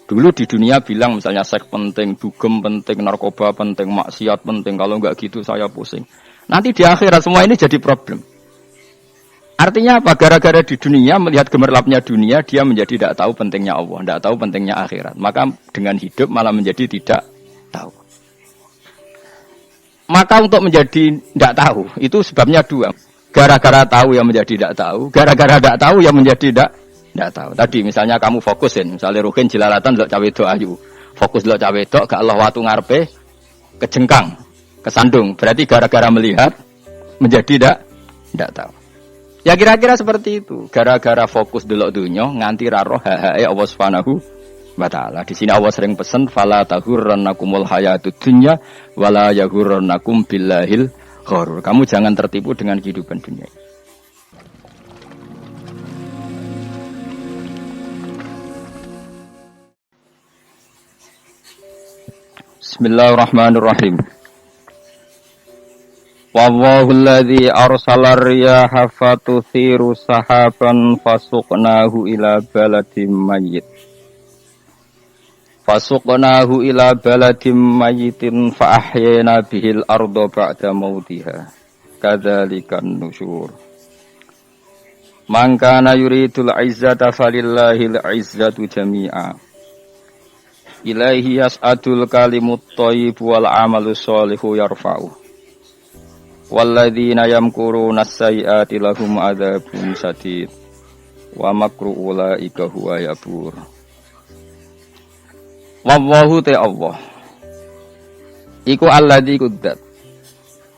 Dulu di dunia bilang misalnya seks penting, dugem penting, narkoba penting, maksiat penting. Kalau enggak gitu saya pusing. Nanti di akhirat semua ini jadi problem. Artinya apa? Gara-gara di dunia melihat gemerlapnya dunia, dia menjadi tidak tahu pentingnya Allah, tidak tahu pentingnya akhirat. Maka dengan hidup malah menjadi tidak tahu. Maka untuk menjadi tidak tahu itu sebabnya dua. Gara-gara tahu yang menjadi tidak tahu, gara-gara tidak tahu yang menjadi tidak tahu. Tadi misalnya kamu fokusin, misalnya Ruhin jelalatan delok cawe wedok ayu. Fokus delok cawe wedok gak Allah watu ngarepe kejengkang, kesandung. Berarti gara-gara melihat menjadi tidak tahu. Ya kira-kira seperti itu. Gara-gara fokus delok dunya nganti ra roh hae Allah Subhanahu wa taala. Di sini Allah sering pesan fala tahurrannakumul hayatud dunya wala yahurrannakum billahil ghurur. Kamu jangan tertipu dengan kehidupan dunia. Bismillahirrahmanirrahim. Wallahul ladzi arsala riyaha fatuthiru sahaban fasuqnahu ila baladim mayyit. Fasuqnahu ila baladim mayyitin fa ahyayna bihil arda ba'da mautiha. Kadzalikan nusyur. Man kana yuridul izzata falillahil izzatu jami'a. Ilaihi yas'adul kalimut thayyib wal 'amalu shalihu yarfa'u. Walladzina yamkuruna as-sayyi'ati lahum 'adzabun shadid wa makru ulaika huwa yabur. Wallahu ta'ala iku alladzi quddat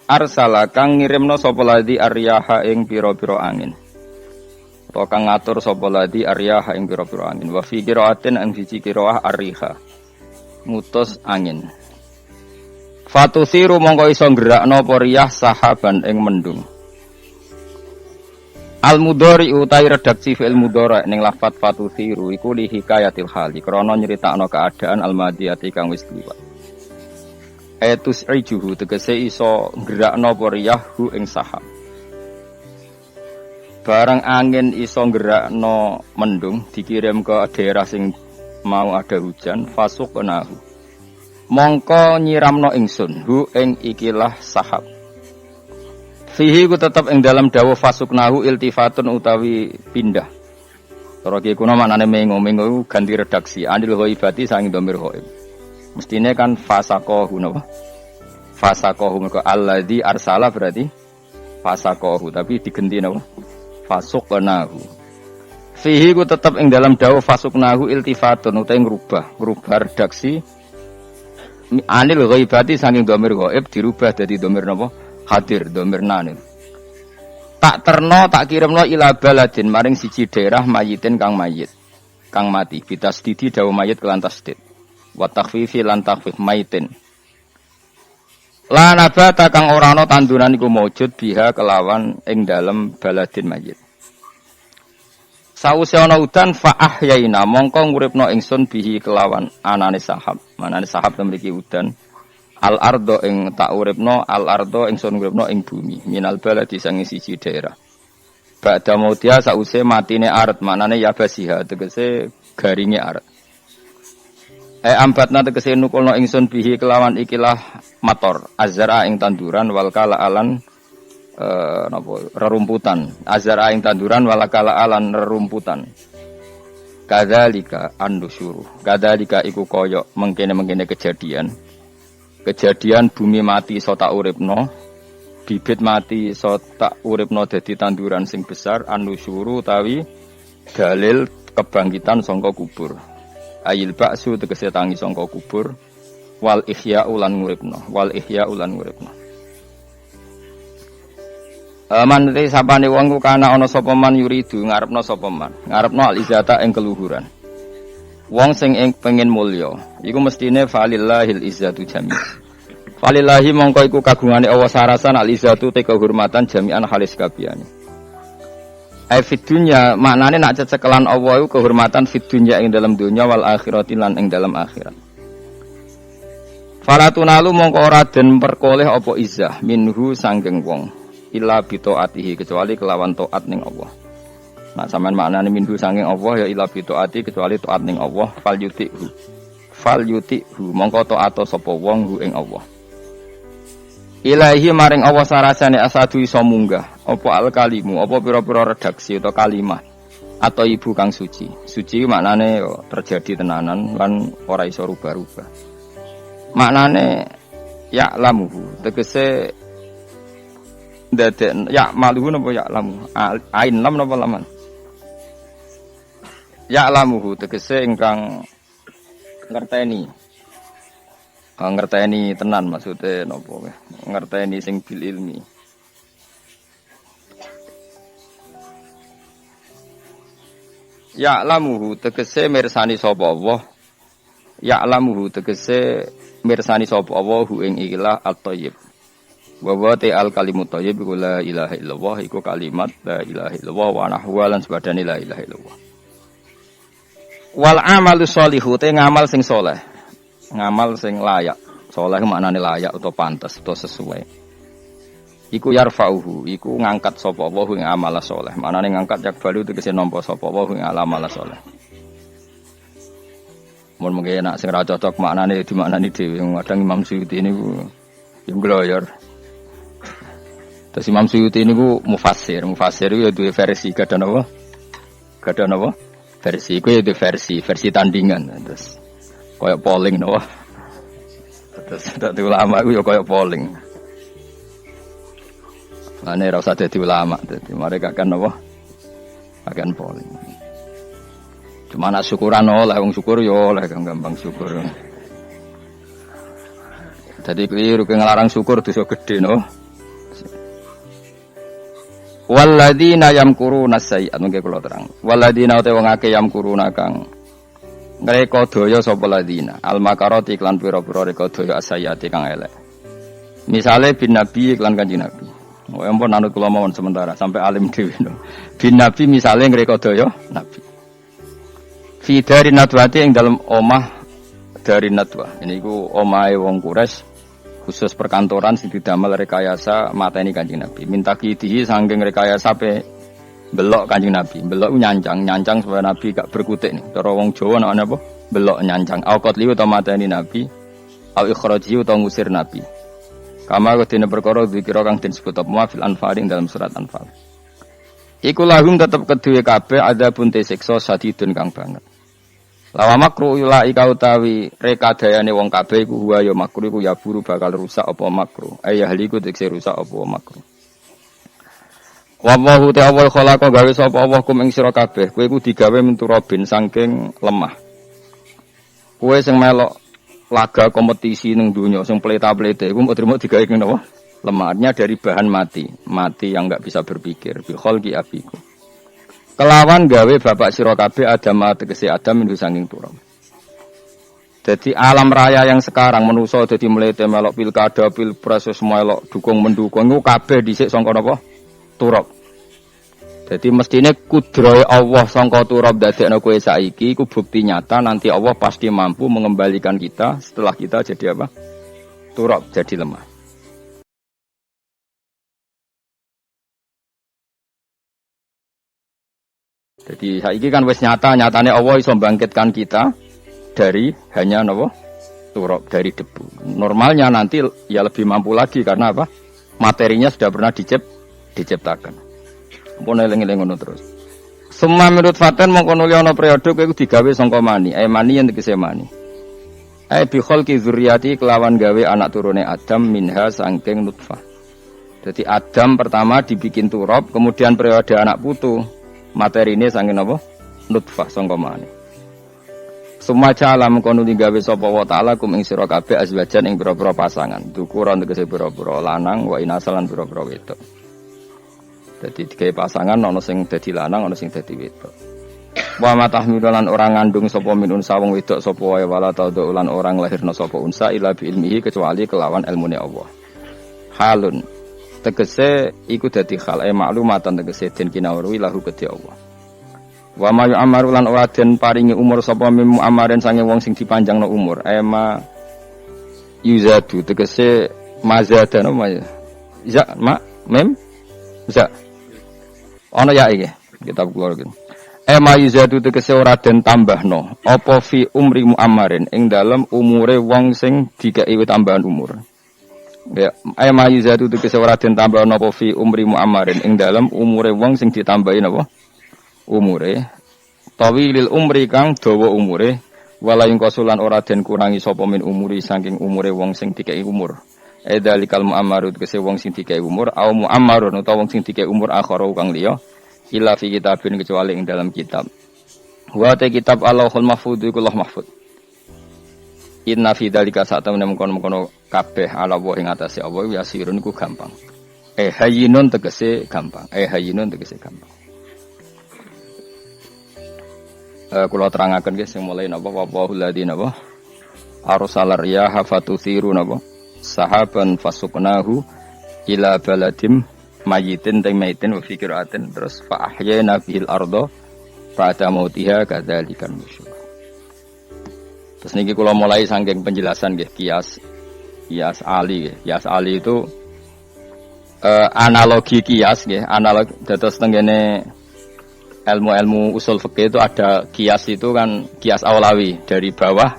arsala kang ngirimna sapa ladzi aryaha ing pira-pira angin. Utawa kang ngatur sapa ladzi aryaha ing pira-pira angin. Wa fi qira'atin an siji qira'ah arriha ngutus angin. Fatusiru mongko iso gerakno apa riyah sahaban ing mendung. Al-mudhari utai redaksi fi'il mudhari ning lafat fatusiru iku li hikayatil hali krana nyritakno keadaan al-madiyati kang wis liwat. Etus ijuhu tegese iso gerakno apa riyah hu ing sahab. Barang angin iso gerakno mendung dikirim ke daerah sing mau ada hujan fasuqnahu. Mongko nyiramno ingsun hu ing ikilah sahab. Fihi ku tetep ing dalam dawuh fasuknahu iltifatun utawi pindah. Cara iki kuna maknane mengo-mengo ganti redaksi anil ghaibati saking dhamir ghaib. Mestine kan fasaqahu napa? Fasaqahu mergo alladzi arsala berarti fasaqahu tapi digenti napa? Fasuknahu. Fihi ku tetep ing dalam dawuh fasuknahu iltifatun utawi ngrubah redaksi anil ghaibati saking dhamir ghaib dirubah dadi dhamir napa hadir dhamir nanil. Tak terno tak kirimno ila baladin maring siji daerah mayitin kang mayit kang mati bitasdidi dawu mayit kelan tasdid wa takhfifi lan takhfif mayitin la nabata kang ora ana tanduran iku maujud biha kelawan ing dalem baladin mayit. Sause ana udan fa ahyaina mongko nguripno ingsun bihi kelawan anane sahab. Manane sahab mriki udan. Al ardo ing tak uripno al ardo ingsun nguripno ing bumi. Minal baladi sange siji daerah. Ba'da mautia sause matine aret manane ya basiha tegese garinge aret. Ambatna tegese nukulno ingsun bihi kelawan ikilah mator. Azra ing tanduran wal kala alan rerumputan azara ing tanduran walakala alan rerumputan. Kadzalika andusyuru. Kadzalika iku kaya mengkene-mengkene kejadian bumi mati iso tak uripno, bibit mati iso tak uripno dadi tanduran sing besar. Andusyuru utawi dalil kebangkitan saka kubur. Ayil ba'su tegese tangi saka kubur wal ihya ulan nguripno Man te sapane wong ku kana ana sapa man yuridu ngarepno sapa man. Ngarepno al-izzata ing keluhuran. Wong sing pengen mulya, iku mestine falillahil izzatu jami'. Falillahi mongko iku kagungane Allah sarasan al-izzatu te kehormatan jami'an halis kabehane. Fid dunya maknane nak cecekelan Allah iku kehormatan fid dunya ing dalam dunya wal akhirati lan ing dalam akhirat. Faratunalu mongko ora den perkoleh apa izzah minhu sanggeng wong. Illa bitaatihi kecuali kelawan taat ning Allah. Nah sampean maknane minhu sanging Allah ya ila bi taati kecuali taat ning Allah fal yutihu mongko taat sapa wong hu ing Allah. Ilahi maring Allah sarasane asadu iso munggah apa al kalimu apa pira-pira redaksi atau kalimat atau ibu kang suci. Suci maknane terjadi tenanan lan ora iso rubah-rubah. Maknane ya lamuhu tegese dadek ya maluhu napa ya lamu ain lam napa laman ya lamuhu tegese ingkang ngerteni ngerteni tenan maksudnya napa ngerteni sing bil ilmi ya lamuhu tegese mirsani sapa Allah ya lamuhu tegese mirsani sapa Allah hu ing ikilah at-thayyib wa wa ta'al kalimut thayyib la ilaha illallah iku kalimat la ilaha illallah wa nahwa lan sebadane la ilaha illallah wal amalu sholihu te ngamal sing saleh ngamal sing layak saleh maknane layak utawa pantes utawa sesuai iku yarfa'uhu iku ngangkat sapa Allah ing amal saleh maknane ngangkat yak balu tegese nampa sapa Allah ing amal saleh mun mengke nek sing ra cocok maknane dimaknani dhewe kadang Imam Suyuti niku yang gloyor. Terus Imam Suyuti niku mufassir iku ya duwe versi kadang apa? Kadang apa? Versi iku ya duwe versi tandingan. Terus koyo polling napa? Terus dadi ulama iku ya koyo polling. Mane ora usah dadi ulama, dadi mereka kan apa? Akan polling. Cuma nak syukuran oleh wong syukur yo oleh gampang syukur. Jadi keliru ngelarang syukur dosa gede no. Walladzina yamkuruna sayyi'at mengke kula terang. Walladzina te wong akeh yamkuruna kang ngreka daya sapa ladina. Al makarati iklan pira-pira reka daya asayati kang elek. Misale bin nabi iklan Kanjeng Nabi. Oh ampun anut kula mawon sementara sampai alim dhewe no. Bin nabi misale ngreka daya nabi. Fi dari nadwati ing dalam omah dari nadwa. Ini ku omahe wong Quraisy khusus perkantoran sing didamel rekayasa mateni Kanjeng Nabi. Minta kidihi saking rekayasa pe belok Kanjeng Nabi. Belok nyancang supaya Nabi gak berkutik nih. Cara wong Jawa nek apa? Belok nyancang. Au qatli utawa mateni Nabi, au ikhraji utawa ngusir Nabi. Kama kedene perkara dikira kang disebut apa fil Anfal dalam surat Anfal. Iku lahum tetep kedue kabeh ada bunte siksa sadidun kang banget. Lawa makruh ila ika utawi rekadayane wong kabeh iku huwa ya makruh iku ya buru bakal rusak apa makruh. Ayah liku tekse rusak apa makruh. Wallahu ta'ala khalaqa gawe sapa Allah kum ing sira kabeh. Kowe iku digawe menturobin saking lemah. Kowe sing melok laga kompetisi ning donya sing pleta-plete iku mok trimo digawe ning napa? Lemahnya dari bahan mati yang enggak bisa berpikir. Bi khalqi abiku. Kelawan gawe bapak sira kabeh Adam tegese Adam min sanging turab. Jadi alam raya yang sekarang manusa dadi mlete melok pilkada, pilpres semua melok dukung mendukung iku kabeh dhisik sangka napa? Turab. Jadi mestine kudrohe Allah sangka turab dadekno kowe saiki iku bukti nyata nanti Allah pasti mampu mengembalikan kita setelah kita jadi apa? Turab, jadi lemah. Jadi saiki kan wis nyatane Allah iso bangkitkan kita dari hanya napa? Turab, dari debu. Normalnya nanti ya lebih mampu lagi karena apa? Materinya sudah pernah diciptakan. Ampun eling-eling ngono terus. Semua menurut Faten mongko nuli ana periode kowe digawe sangka mani. Mani yen tegese mani. Bi khalqi dzurriyyati kelawan gawe anak turune Adam minha saking nutfah. Jadi Adam pertama dibikin turab, kemudian periode anak putu. Materi ini sangin apa? Nutfah sangka mani. Sumaca alam kono digawe sapa wa taala kum ing sira kabeh azwajan ing pira-pira pasangan. Dukuran tegese pira-pira lanang wa inasalan pira-pira wedok. Dadi digawe pasangan ana sing dadi lanang ana sing dadi wedok. Wa matahmilan orang ngandung sapa min unsa wong wedok sapa wae wala taudu lan orang lahirna sapa unsa ila bi ilmihi kecuali kelawan ilmune Allah. Halun tegese iku dadi hal maklumatan tegese den kinawruhi lahu kedhi Allah. Wa ma yu'amaru lan ora den paringi umur sapa mim amaren sange wong sing dipanjangno umur. Ma yuzadu tegese mazadana ma ya ma mem za ana ya iki kitab kula gitu. Ema yuzadu tegese ora den tambahno apa fi umri muammarin ing dalem umure wong sing dikei tambahan umur. Ya, ema yuzadu tegese ora den tambahno apa fi umri muammarin ing dalem umure wong sing ditambahi napa? Umure. Tawilil umri kang dawa umure wala ing kosulan ora den kurangi sapa min umuri saking umure wong sing dikei umur. Edzalikal muammarut tegese wong sing dikei umur au muammarun utawa wong sing dikei umur akhara kang liya. Illa fi kitabin kecuali ing dalam kitab. Wa ta kitab Allahul Mahfuz iku Allah mahfuz. Inna fi dzalika sa'tamna mengkono-mengkono kabeh ala wa ing atase Allah yasirun iku gampang. Hayyinun tegese gampang. Hayyinun tegese gampang. Kula terangaken nggih sing mulai napa wahul ladina napa arsala riyaha fatuthiru napa sahaban fasuknahu ila baladim mayitin teng maitin wa fikiratin terus fa ahyana bihil ardo pada mautiha kadzalikan nusyur. Terus niki kula mulai saking penjelasan nggih kias ali nggih. Kias ali itu analogi kias nggih, analog dados tengene ilmu-ilmu usul fikih itu ada kias itu kan kias awlawi dari bawah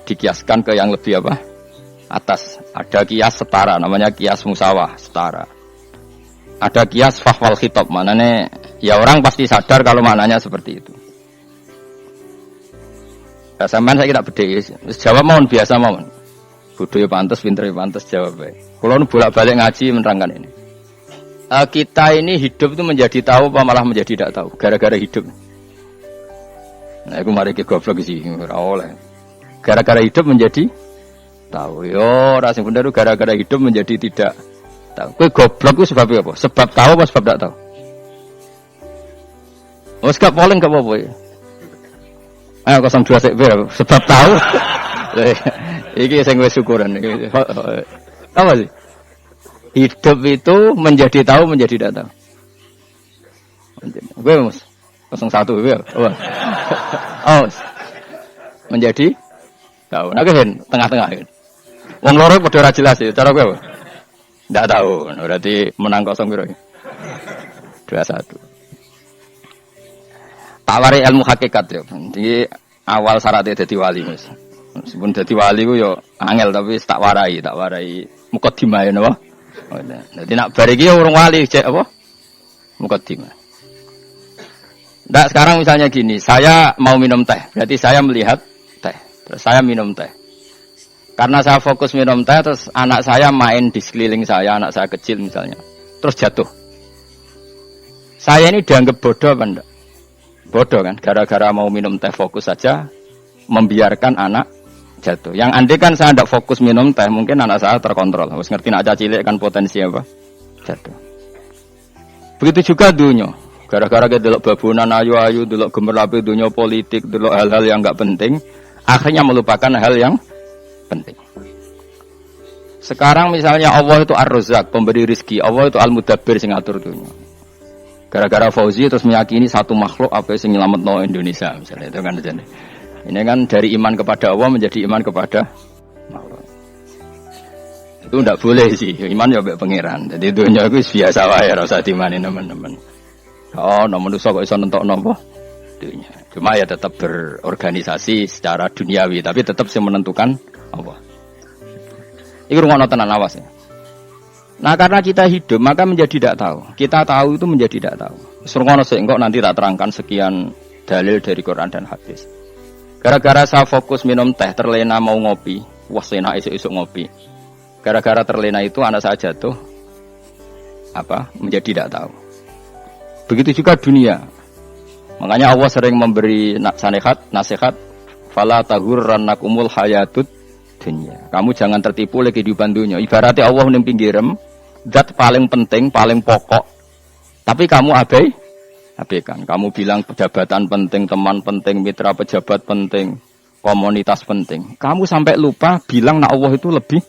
dikiaskan ke yang lebih apa? Atas. Ada kias setara namanya kias musawah, setara. Ada kias fahwal khitab, maknanya ya orang pasti sadar kalau maknanya seperti itu. Ya sampean saya tidak bedhe. Jawab mawon biasa mawon. Bodho ya pantes, pinter ya pantes jawab bae. Kula nu bolak-balik ngaji menerangkan ini. Kita ini hidup itu menjadi tahu apa malah menjadi tidak tahu gara-gara hidup. Nah, aku mari ke goblok sih ora oleh. Gara-gara hidup menjadi tahu. Yo, ora sing bener gara-gara hidup menjadi tidak tahu. Kowe goblok ku sebab apa? Sebab tahu apa sebab tidak tahu? Wes gak polling gak apa-apa ya. Ayo 02 sik sebab tahu. Iki sing wis syukuran iki. Apa sih? Hidup itu menjadi tahu menjadi tidak tahu. Kowe Mas 01 kowe. Oh. Menjadi tahu. Nah kan tengah-tengah kan. Wong loro padha ora jelas ya cara kowe apa? Ndak tahu, berarti menang 0 piro? 21. Tawari ilmu hakikat ya. Jadi awal syaratnya dadi wali Mas. Meskipun dadi wali ku yo angel tapi tak warai mukadimah ya napa? Dadi nak bar iki urung wali cek apa? Mukadimah. Ndak sekarang misalnya gini, saya mau minum teh, berarti saya melihat teh. Terus saya minum teh. Karena saya fokus minum teh, terus anak saya main di sekeliling saya, anak saya kecil misalnya. Terus jatuh. Saya ini dianggap bodoh apa enggak? Bodoh kan? Gara-gara mau minum teh fokus saja, membiarkan anak jatuh. Yang andai kan saya tidak fokus minum teh, mungkin anak saya terkontrol. Harus ngerti nak cilik kan potensi apa? Jatuh. Begitu juga dunia. Gara-gara kita delok babunan ayu-ayu, delok gemerlapi dunia politik, delok hal-hal yang enggak penting, akhirnya melupakan hal yang penting. Sekarang misalnya Allah itu Ar-Razzaq, pemberi rizki, Allah itu Al-Mudabbir sing ngatur dunia. Gara-gara Fauzi terus meyakini satu makhluk apa yang nyelametno Indonesia misalnya itu kan jadi. Ini kan dari iman kepada Allah menjadi iman kepada makhluk. Itu ndak boleh sih, iman ya mbek pangeran. Jadi dunia itu biasa wae ora usah dimani teman-teman. Oh, manusia kok iso nentokno apa? Dunia. Cuma ya tetap berorganisasi secara duniawi, tapi tetap sing menentukan Allah. Iku rungono tenan awas ya. Nah karena kita hidup maka menjadi tidak tahu. Kita tahu itu menjadi tidak tahu. Rungono sik engko nanti tak terangkan sekian dalil dari Quran dan hadis. Gara-gara saya fokus minum teh terlena mau ngopi, wah enak esuk-esuk ngopi. Gara-gara terlena itu anak saya jatuh menjadi tidak tahu. Begitu juga dunia. Makanya Allah sering memberi nasihat fala tahurrannakumul hayatud dunya. Kamu jangan tertipu oleh kehidupan dunia. Ibaratnya Allah ning pinggirem, zat paling penting, paling pokok. Tapi kamu abaikan. Kamu bilang jabatan penting, teman penting, mitra pejabat penting, komunitas penting. Kamu sampai lupa bilang Allah itu lebih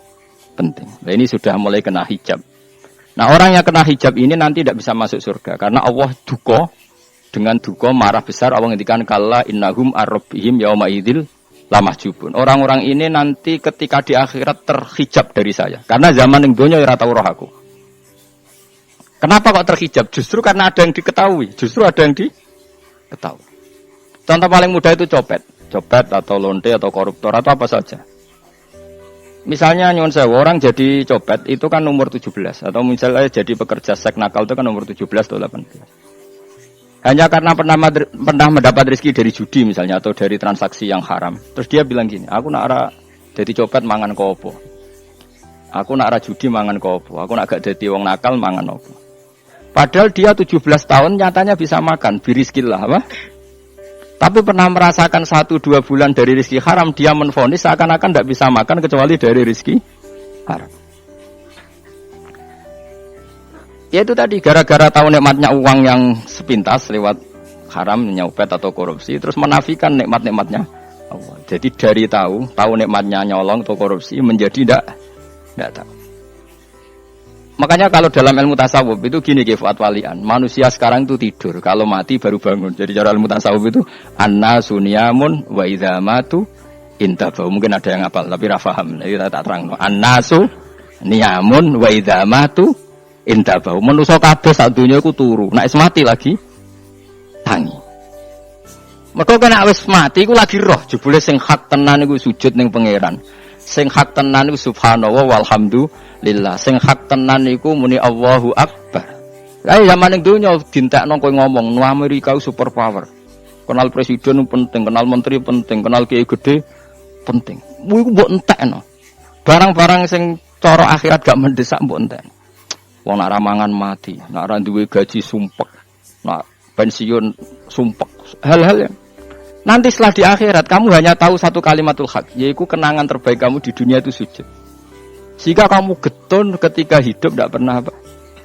penting. Nah, ini sudah mulai kena hijab. Nah, orang yang kena hijab ini nanti tidak bisa masuk surga karena Allah duka. Dengan duka marah besar Allah ngendikan kalla innahum ar-rabbihim yauma idzil lamahjubun. Orang-orang ini nanti ketika di akhirat terhijab dari saya. Karena zaman ning donya ora tau roh aku. Kenapa kok terhijab? Justru karena ada yang diketahui. Justru ada yang diketahui. Contoh paling mudah itu copet. Copet atau lonte atau koruptor atau apa saja. Misalnya nyuwun sewu, orang jadi copet itu kan umur 17. Atau misalnya jadi pekerja seks nakal itu kan umur 17 atau 18. Hanya karena pernah mendapat rezeki dari judi misalnya atau dari transaksi yang haram. Terus dia bilang gini, aku nak ara jadi copet mangan kopo. Aku nak ara judi mangan kopo. Aku nak gak jadi wong nakal mangan opo. Padahal dia 17 tahun nyatanya bisa makan, birizkillah apa? Tapi pernah merasakan 1-2 bulan dari rezeki haram, dia menvonis seakan-akan tidak bisa makan kecuali dari rezeki haram. Ya itu tadi, gara-gara tahu nikmatnya uang yang sepintas lewat haram, nyopet atau korupsi, terus menafikan nikmat-nikmatnya Allah. Jadi dari tahu nikmatnya nyolong atau korupsi menjadi tidak tahu. Makanya kalau dalam ilmu tasawuf itu gini Fuad Walian, manusia sekarang itu tidur, kalau mati baru bangun. Jadi cara ilmu tasawuf itu annasu niyamun wa idza matu intabau. Mungkin ada yang hafal tapi ra paham. Jadi tak terang. Annasu niyamun wa idza matu intabau. Manusa kabeh sak donya iku turu. Nek mati lagi tangi. Mergo kena wis mati iku lagi roh, jebule sing hak tenan iku sujud ning pangeran. Sing hak tenan iku subhanallah walhamdulillah. Sing hak tenan iku muni Allahu Akbar. Lah zaman ning donya dintekno kowe ngomong no Amerika super power. Kenal presiden penting, kenal menteri penting, kenal kiai gede penting. Iku mbok entekno. Barang-barang sing cara akhirat gak mendesak mbok entekno. Wong nak ramangan mati, nak ra duwe gaji sumpek, nak pensiun sumpek. Hal-hal yang nanti setelah di akhirat kamu hanya tahu satu kalimatul haq, yaitu kenangan terbaik kamu di dunia itu sujud. Sehingga kamu getun ketika hidup tidak pernah apa?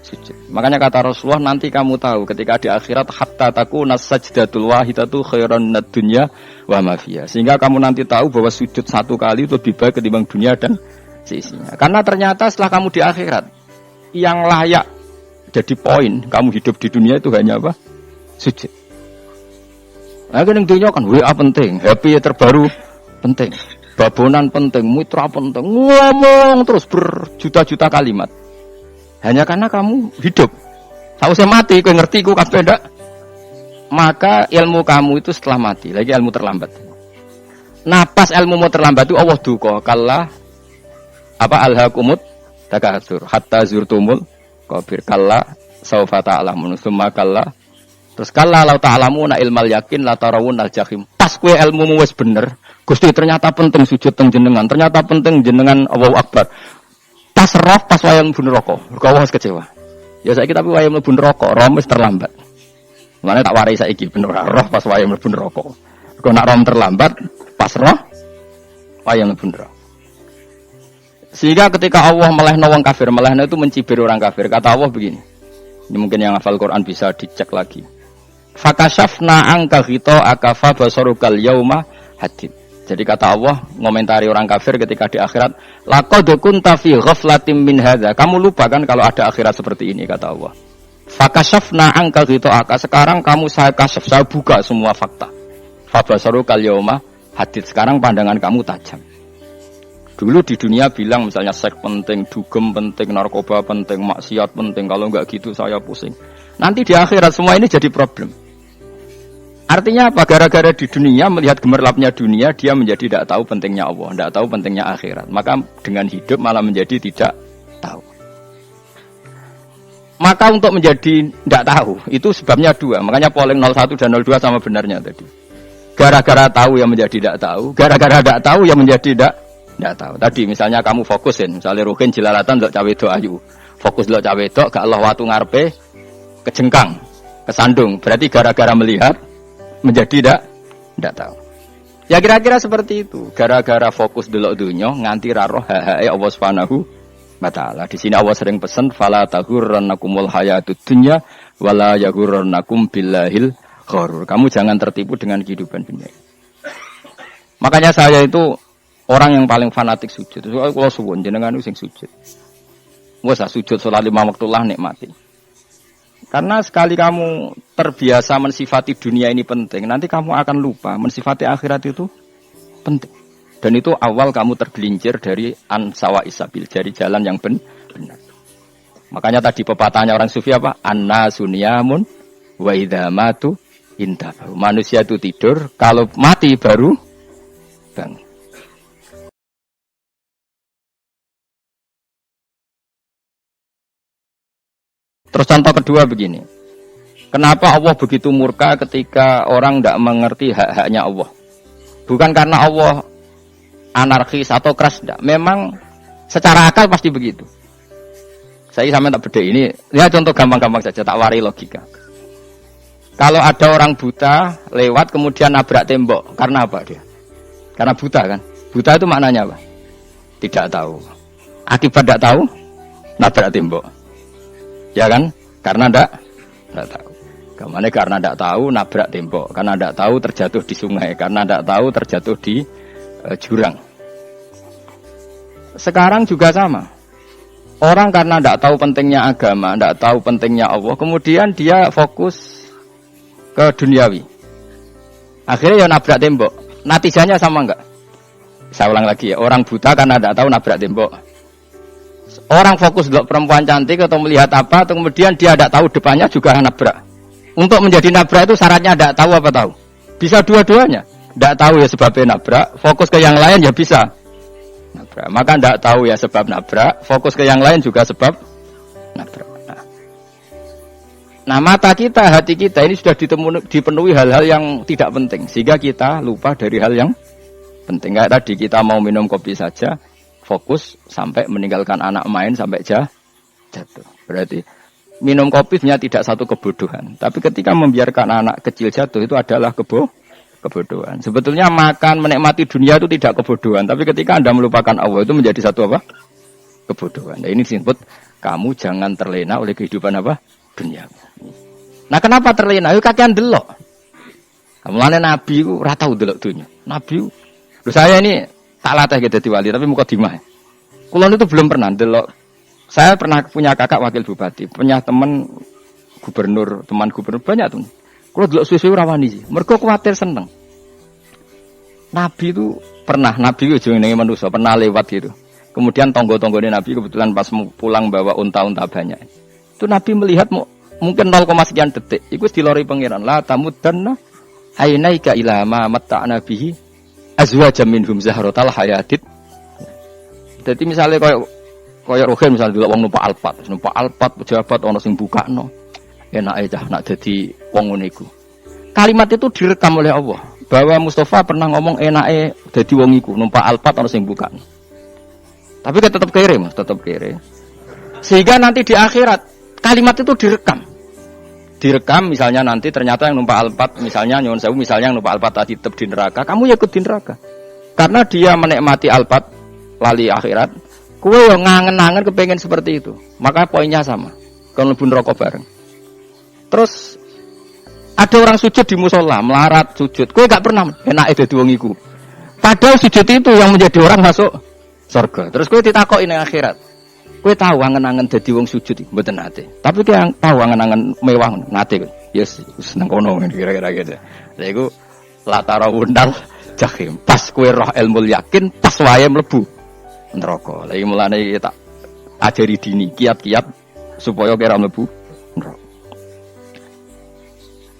Sujud. Makanya kata Rasulullah nanti kamu tahu ketika di akhirat hatta takuna sajdatul wahidatu khairan minad dunya wa ma fiha. Sehingga kamu nanti tahu bahwa sujud satu kali itu lebih baik ketimbang dunia dan seisinya. Karena ternyata setelah kamu di akhirat yang layak jadi poin kamu hidup di dunia itu hanya apa? Sujud. Nah, yang dunia kan WA penting, HP terbaru penting, babonan penting, mitra penting, ngomong terus berjuta-juta kalimat. Hanya karena kamu hidup. Sausé mati, kowe ngerti ku kabeh ndak? Maka ilmu kamu itu setelah mati, lagi ilmu terlambat. Nah, pas ilmumu terlambat itu Allah duka, kalla apa alhaqumut takatsur hatta zurtumul qabir kalla saufa ta'lamun summa kalla. Terus kala lau ta'lamuna ilmal yakin la tarawunal jahim. Pas kowe ilmumu wis bener, Gusti ternyata penting sujud teng jenengan, ternyata penting jenengan Allahu Akbar. Pas roh pas wayang mlebu neraka, Allah wis kecewa. Ya saiki tapi wayang mlebu neraka, roh wis terlambat. Mane tak warai saiki bener roh pas wayang mlebu neraka. Kok nak roh terlambat, pas roh wayang mlebu neraka. Sehingga ketika Allah melehno wong kafir, melehno itu mencibir orang kafir. Kata Allah begini. Ini mungkin yang hafal Quran bisa dicek lagi. Fakashafna angka ghito akafa basarukal yauma hadid. Jadi kata Allah ngomentari orang kafir ketika di akhirat, laqad kunta fi ghaflatin min hadza. Kamu lupa kan kalau ada akhirat seperti ini kata Allah. Fakashafna angka ghito aka. Sekarang kamu saya kasyaf, saya buka semua fakta. Fa basarukal yauma hadid. Sekarang pandangan kamu tajam. Dulu di dunia bilang misalnya seks penting, dugem penting, narkoba penting, maksiat penting. Kalau enggak gitu saya pusing. Nanti di akhirat semua ini jadi problem. Artinya apa? Gara-gara di dunia melihat gemerlapnya dunia, dia menjadi tidak tahu pentingnya Allah, tidak tahu pentingnya akhirat. Maka dengan hidup malah menjadi tidak tahu. Maka untuk menjadi tidak tahu, itu sebabnya dua. Makanya polling 01 dan 02 sama benarnya tadi. Gara-gara tahu yang menjadi tidak tahu, gara-gara tidak tahu yang menjadi tidak tahu. Tadi misalnya kamu fokusin, misalnya Rukin jilalatan untuk cawe do ayu. Fokus untuk cawe do, gak Allah watu ngarepe kejengkang, kesandung. Berarti gara-gara melihat menjadi tidak tahu. Ya kira-kira seperti itu. Gara-gara fokus delok dunya nganti ra roh hae Allah Subhanahu wa taala. Di sini Allah sering pesan fala taghurrannakumul hayatud dunya wala yaghurrannakum billahil ghurur. Kamu jangan tertipu dengan kehidupan dunia. Makanya saya itu orang yang paling fanatik sujud. Soale kula suwun jenengan sing sujud. Wes sujud salat 5 waktu lah nikmati. Karena sekali kamu terbiasa mensifati dunia ini penting, nanti kamu akan lupa mensifati akhirat itu penting. Dan itu awal kamu tergelincir dari ansawa isabil, dari jalan yang benar. Makanya tadi pepatahnya orang sufi apa? An-nasu niyamun wa idza matu intabahu. Manusia itu tidur, kalau mati baru bangun. Terus contoh kedua begini. Kenapa Allah begitu murka ketika orang tidak mengerti hak-haknya Allah? Bukan karena Allah anarkis atau keras, tidak. Memang secara akal pasti begitu. Saya sampai tak beda ini. Ya contoh gampang-gampang saja, tak wari logika. Kalau ada orang buta lewat kemudian nabrak tembok, karena apa dia? Karena buta kan? Buta itu maknanya apa? Tidak tahu. Akibat tidak tahu, nabrak tembok. Ya kan? Karena tidak tahu. Kemana? Karena tidak tahu nabrak tembok. Karena tidak tahu terjatuh di sungai. Karena tidak tahu terjatuh di jurang. Sekarang juga sama. Orang karena tidak tahu pentingnya agama, tidak tahu pentingnya Allah, kemudian dia fokus ke duniawi. Akhirnya ya nabrak tembok. Natijanya sama enggak? Saya ulang lagi ya. Orang buta karena tidak tahu nabrak tembok. Orang fokus lihat perempuan cantik atau melihat apa, atau kemudian dia tidak tahu depannya juga nabrak. Untuk menjadi nabrak itu syaratnya tidak tahu apa tahu. Bisa dua-duanya. Tidak tahu ya sebabnya nabrak, fokus ke yang lain ya bisa nabrak. Maka tidak tahu ya sebab nabrak, fokus ke yang lain juga sebab nabrak. Nah mata kita, hati kita ini sudah dipenuhi hal-hal yang tidak penting, sehingga kita lupa dari hal yang penting. Kayak tadi kita mau minum kopi saja, fokus sampai meninggalkan anak main sampai jatuh. Berarti minum kopi sebenarnya tidak satu kebodohan. Tapi ketika membiarkan anak kecil jatuh itu adalah kebodohan. Sebetulnya makan, menikmati dunia itu tidak kebodohan. Tapi ketika Anda melupakan Allah itu menjadi satu apa? Kebodohan. Nah ini disebut kamu jangan terlena oleh kehidupan apa? Dunia. Nah kenapa terlena? Itu kakean delok. Mulane Nabi itu ora tau delok dunia. Nabi itu saya ini tak latih gitu di wali, tapi muka dimah. Kulon itu belum pernah delok. Saya pernah punya kakak wakil bupati, punya teman gubernur banyak tuh. Kalau delok susu rawani sih, mereka khawatir seneng. Nabi itu pernah, Nabi itu jenenge manusia, pernah lewat gitu. Kemudian tonggo-tonggone Nabi kebetulan pas pulang bawa unta-unta banyak. Itu Nabi melihat mungkin 0, sekian detik. Iku dilori pangeran la tamuddanna ainaika ila ma matta'na bihi azwajam minhum zahratal hayatid. Jadi misalnya koyo rohen misalnya delok wong numpak Alphard pejabat ana sing bukakno. Enake cah nak dadi wong ngene iku. Kalimat itu direkam oleh Allah bahwa Mustafa pernah ngomong enake dadi wong iku numpak Alphard ana sing bukakno. Tapi kan tetap kere. Sehingga nanti di akhirat kalimat itu direkam misalnya nanti ternyata yang numpak Alphard misalnya nyuwun sewu misalnya yang numpak Alphard tadi tetap di neraka, kamu ya ikut di neraka. Karena dia menikmati Alphard lali akhirat, kowe yo ngangen-angen kepengen seperti itu. Maka poinnya sama. Kon mlebu neraka bareng. Terus ada orang sujud di musola, melarat sujud. Kowe gak pernah enake dadi wong iku. Padahal sujud itu yang menjadi orang masuk surga. Terus kowe ditakoki ning akhirat. Kowe tahu angen-angen dadi wong sujud iki mboten nate. Tapi kowe tahu angen-angen mewah nate kowe. Yes, seneng kono kira-kira gitu. Lha iku latara undal jahim. Pas kowe roh ilmu yakin, pas wae mlebu neraka. Lha iki mulane tak ajari dini kiat-kiat supaya kira mlebu neraka.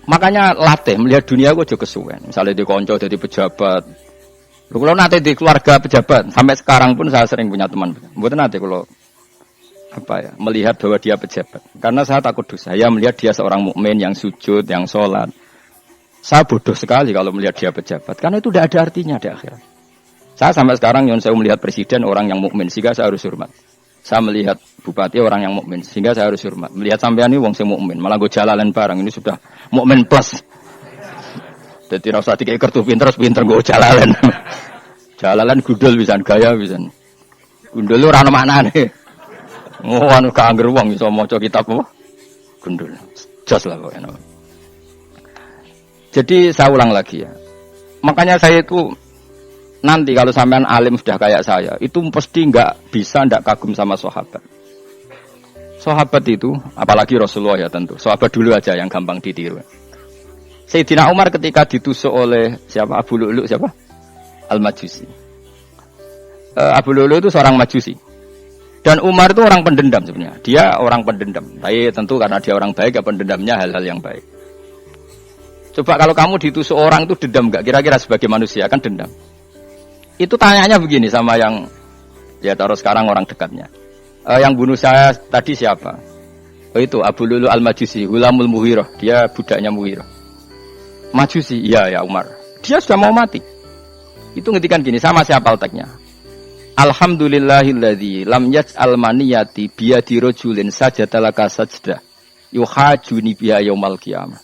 Makanya latih melihat dunia kok aja kesuwen. Misalnya di konco jadi pejabat. Kalau nanti di keluarga pejabat, sampai sekarang pun saya sering punya teman. Mboten nanti kalau melihat bahwa dia pejabat. Karena saya takut dosa. Saya melihat dia seorang mukmin yang sujud, yang sholat. Saya bodoh sekali kalau melihat dia pejabat. Karena itu tidak ada artinya di akhirat. Saya sampai sekarang saya melihat presiden orang yang mukmin, sehingga saya harus hormat. Saya melihat bupati orang yang mukmin, sehingga saya harus hormat. Melihat sampean ini wong sing mukmin, malah gue jalalan barang ini sudah mukmin plus. Jadi rasa tiga kartu pinter gue jalalan. Jalalan gundul bisa gaya bisa. Gundul lu rano maknane. Oh anu kaangger wong iso maca kitab apa? Gundul. Jos lah pokoknya. Jadi saya ulang lagi ya. Makanya saya itu nanti kalau sampean alim sudah kayak saya, itu pasti nggak kagum sama sahabat. Sahabat itu, apalagi Rasulullah ya tentu. Sahabat dulu aja yang gampang ditiru. Sayyidina Umar ketika ditusuk oleh siapa? Abu Lu'lu' siapa? Al-Majusi. Abu Lu'lu' itu seorang Majusi. Dan Umar itu orang pendendam sebenarnya. Dia orang pendendam. Tapi tentu karena dia orang baik, ya pendendamnya hal-hal yang baik. Coba kalau kamu ditusuk orang itu dendam enggak? Kira-kira sebagai manusia kan dendam. Itu tanyanya begini sama yang ya taruh sekarang orang dekatnya. Yang bunuh saya tadi siapa? Oh itu Abu Lulu Al-Majusi, Hulamul Muhirah. Dia budaknya Muhirah. Majusi, iya ya Umar. Dia sudah mau mati. Itu ngetikan gini, sama siapa letaknya? Alhamdulillahilladzi lam yaj'al maniyati biyadi rajulin sajatalaka sajdah yuhajuni biha yaumal qiyamah.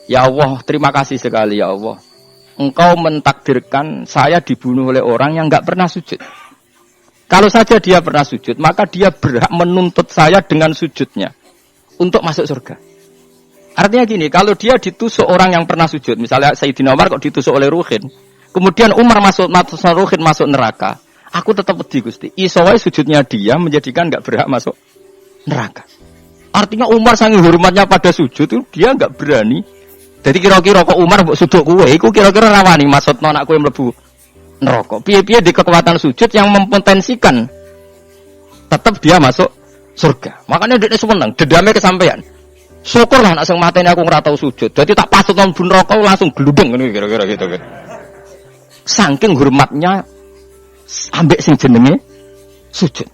Ya Allah, terima kasih sekali ya Allah. Engkau mentakdirkan saya dibunuh oleh orang yang enggak pernah sujud. Kalau saja dia pernah sujud, maka dia berhak menuntut saya dengan sujudnya untuk masuk surga. Artinya gini, kalau dia ditusuk orang yang pernah sujud, misalnya Sayyidina Umar kok ditusuk oleh Ruhin, kemudian Umar masuk Ruhin masuk neraka. Aku tetap pedih Gusti. Isowai sujudnya dia menjadikan enggak berhak masuk neraka. Artinya Umar sangat hormatnya pada sujud itu dia enggak berani. Jadi kira-kira kok Umar mbok sujud kowe, iku kira-kira rawani maksudno anak kowe mlebu neraka. Piye-piye di kekuatan sujud yang mempotensikan tetap dia masuk surga. Makanya dia seneng, dedame kesampaian. Syukurlah nek sing mateni aku ora tau sujud. Dadi tak pasut nang neraka langsung gludeng ngene kira-kira gitu. Saking hormatnya ambek sing jenenge sujud.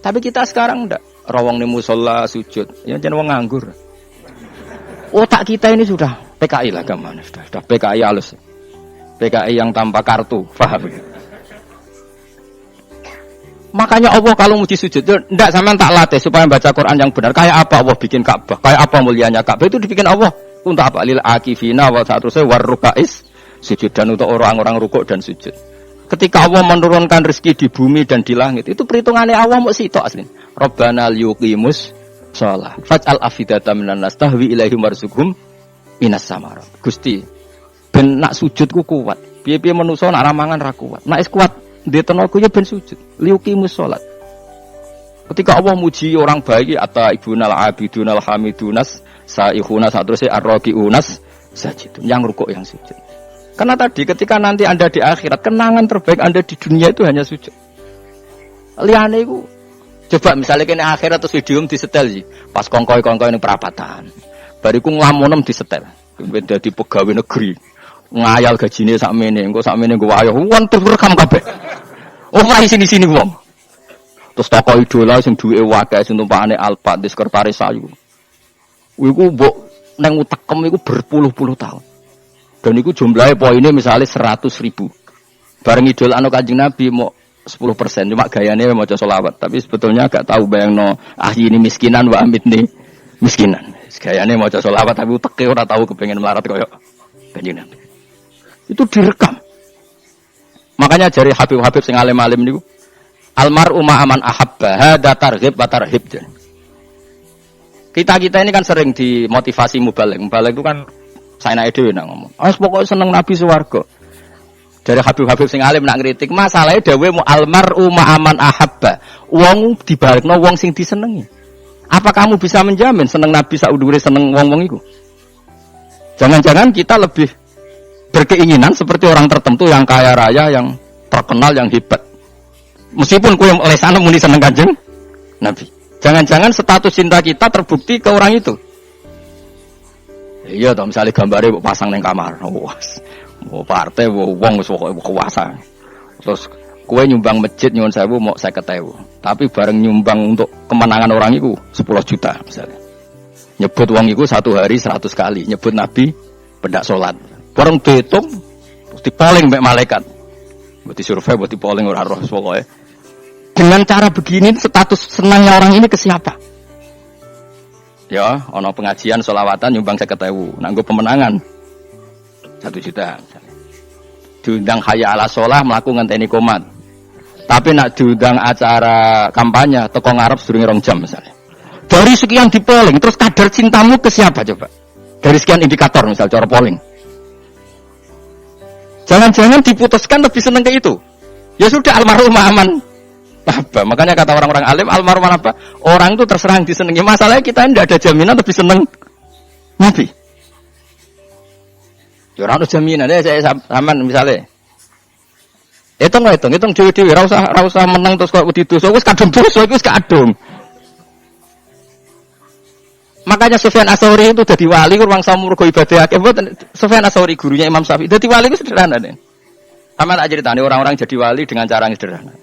Tapi kita sekarang ndak rawang ning musala sujud, ya jeneng wong nganggur. Otak kita ini sudah PKI lah gamane, sudah PKI halus. PKI yang tanpa kartu, paham ya? Makanya Allah kalau muji sujud, ndak sampean tak latih supaya baca Quran yang benar. Kayak apa Allah bikin Ka'bah? Kayak apa mulianya Ka'bah itu dibikin Allah untuk apa? Lil akifina wa satrusai warrukais sujud, dan untuk orang-orang rukuk dan sujud. Ketika Allah menurunkan rezeki di bumi dan di langit, itu perhitungannya Allah mau sitok asli. Rabbana liyuqimus shalah faj'al afidatan minan nas tahwi ilaihim warzuqhum minas samarat. Gusti, ben nak sujudku kuat. Piye-piye manusa nak ramangan ra kuat. Nak is kuat ndek tenaga ya ben sujud. Liyuqimus shalat. Ketika Allah muji orang baik, ata ibunal abidunal hamidunas saihuna satruse arraqiunas sajid. Yang rukuk yang sujud. Karena tadi ketika nanti Anda di akhirat, kenangan terbaik Anda di dunia itu hanya sujud. Liane itu, coba misalnya kene akhirat terus video disetel sih, pas kongkoi ini perapatan, bariku nglamunem disetel, beda di pegawai negeri, ngayal gajine sakmene, engko sakmene nggo wayah, wong terus rekam kabeh. Oh ora sini wong. Terus toko idola sing duwe wae sing tumpakane Alphard di sekretaris sayu. Iku mbok nang utekem iku berpuluh-puluh tahun. Dan itu jumlahnya poinnya misalnya 100.000. Bareng idol anu Kanjeng Nabi mau 10%, cuma gayanya mau sholawat. Tapi sebetulnya agak tahu bayangno ini miskinan wa amit nih miskinan. Gayanya mau sholawat tapi uteke ora tahu kepengen melarat koyo Kanjeng Nabi. Itu direkam. Makanya jari Habib-habib sing alim-alim niku almar'u ma'aman ahabba hada targhib wa tarhib. Kita ini kan sering dimotivasi mubaligh. Mubaligh itu kan saya naik dewe nak ngomong. Pokoknya seneng Nabi swarga. Dari Habib-habib sing alim nak ngritik, masalahnya dewe mu almar'u ma'aman ahabba. Wong dibalikno wong sing disenengi. Apa kamu bisa menjamin seneng Nabi saudure seneng wong-wong iku? Jangan-jangan kita lebih berkeinginan seperti orang tertentu yang kaya raya, yang terkenal, yang hebat. Meskipun kowe oleh sana muni seneng Kanjeng Nabi. Jangan-jangan status cinta kita terbukti ke orang itu. Iya toh misalnya gambarnya pasang neng kamar, mau partai, mau uang, mau kuasa. Terus kue nyumbang masjid nyuwun sewu mau 50.000. Tapi bareng nyumbang untuk kemenangan orang itu 10 juta misalnya. Nyebut uang itu 1 hari 100 kali, nyebut Nabi pendak sholat. Bareng dihitung, terus dipoling mbek malaikat. Buat disurvei, buat dipoling orang roh pokoknya. Dengan cara begini status senangnya orang ini ke siapa? Ya, ono pengajian sholawatan nyumbang 50.000, nanggo pemenangan 1 juta misalnya. Diundang hayya ala sholah mlaku ngenteni komat. Tapi nak diundang acara kampanye teko ngarep sedurunge 2 jam misalnya. Dari sekian di polling, terus kadar cintamu ke siapa coba? Dari sekian indikator misal cara polling. Jangan-jangan diputuskan lebih seneng ke itu. Ya sudah almarhum aman. Apa? Makanya kata orang-orang alim almarhum apa? Orang itu terserah disenangi. Masalahnya kita tidak ada jaminan lebih senang Nabi. Ya orang ada jaminan. Saya sama misalnya Hitung dhewe-dhewe ora usah menang terus kok wedi dosa. Wis kadung dosa iku wis kadung. Makanya Sufyan Ats-Tsauri itu jadi wali kurang mergo ibadah akeh. Sufyan Ats-Tsauri gurunya Imam Syafi'i. Jadi wali itu sederhana nih. Sama tak ceritane orang-orang jadi wali dengan cara yang sederhana.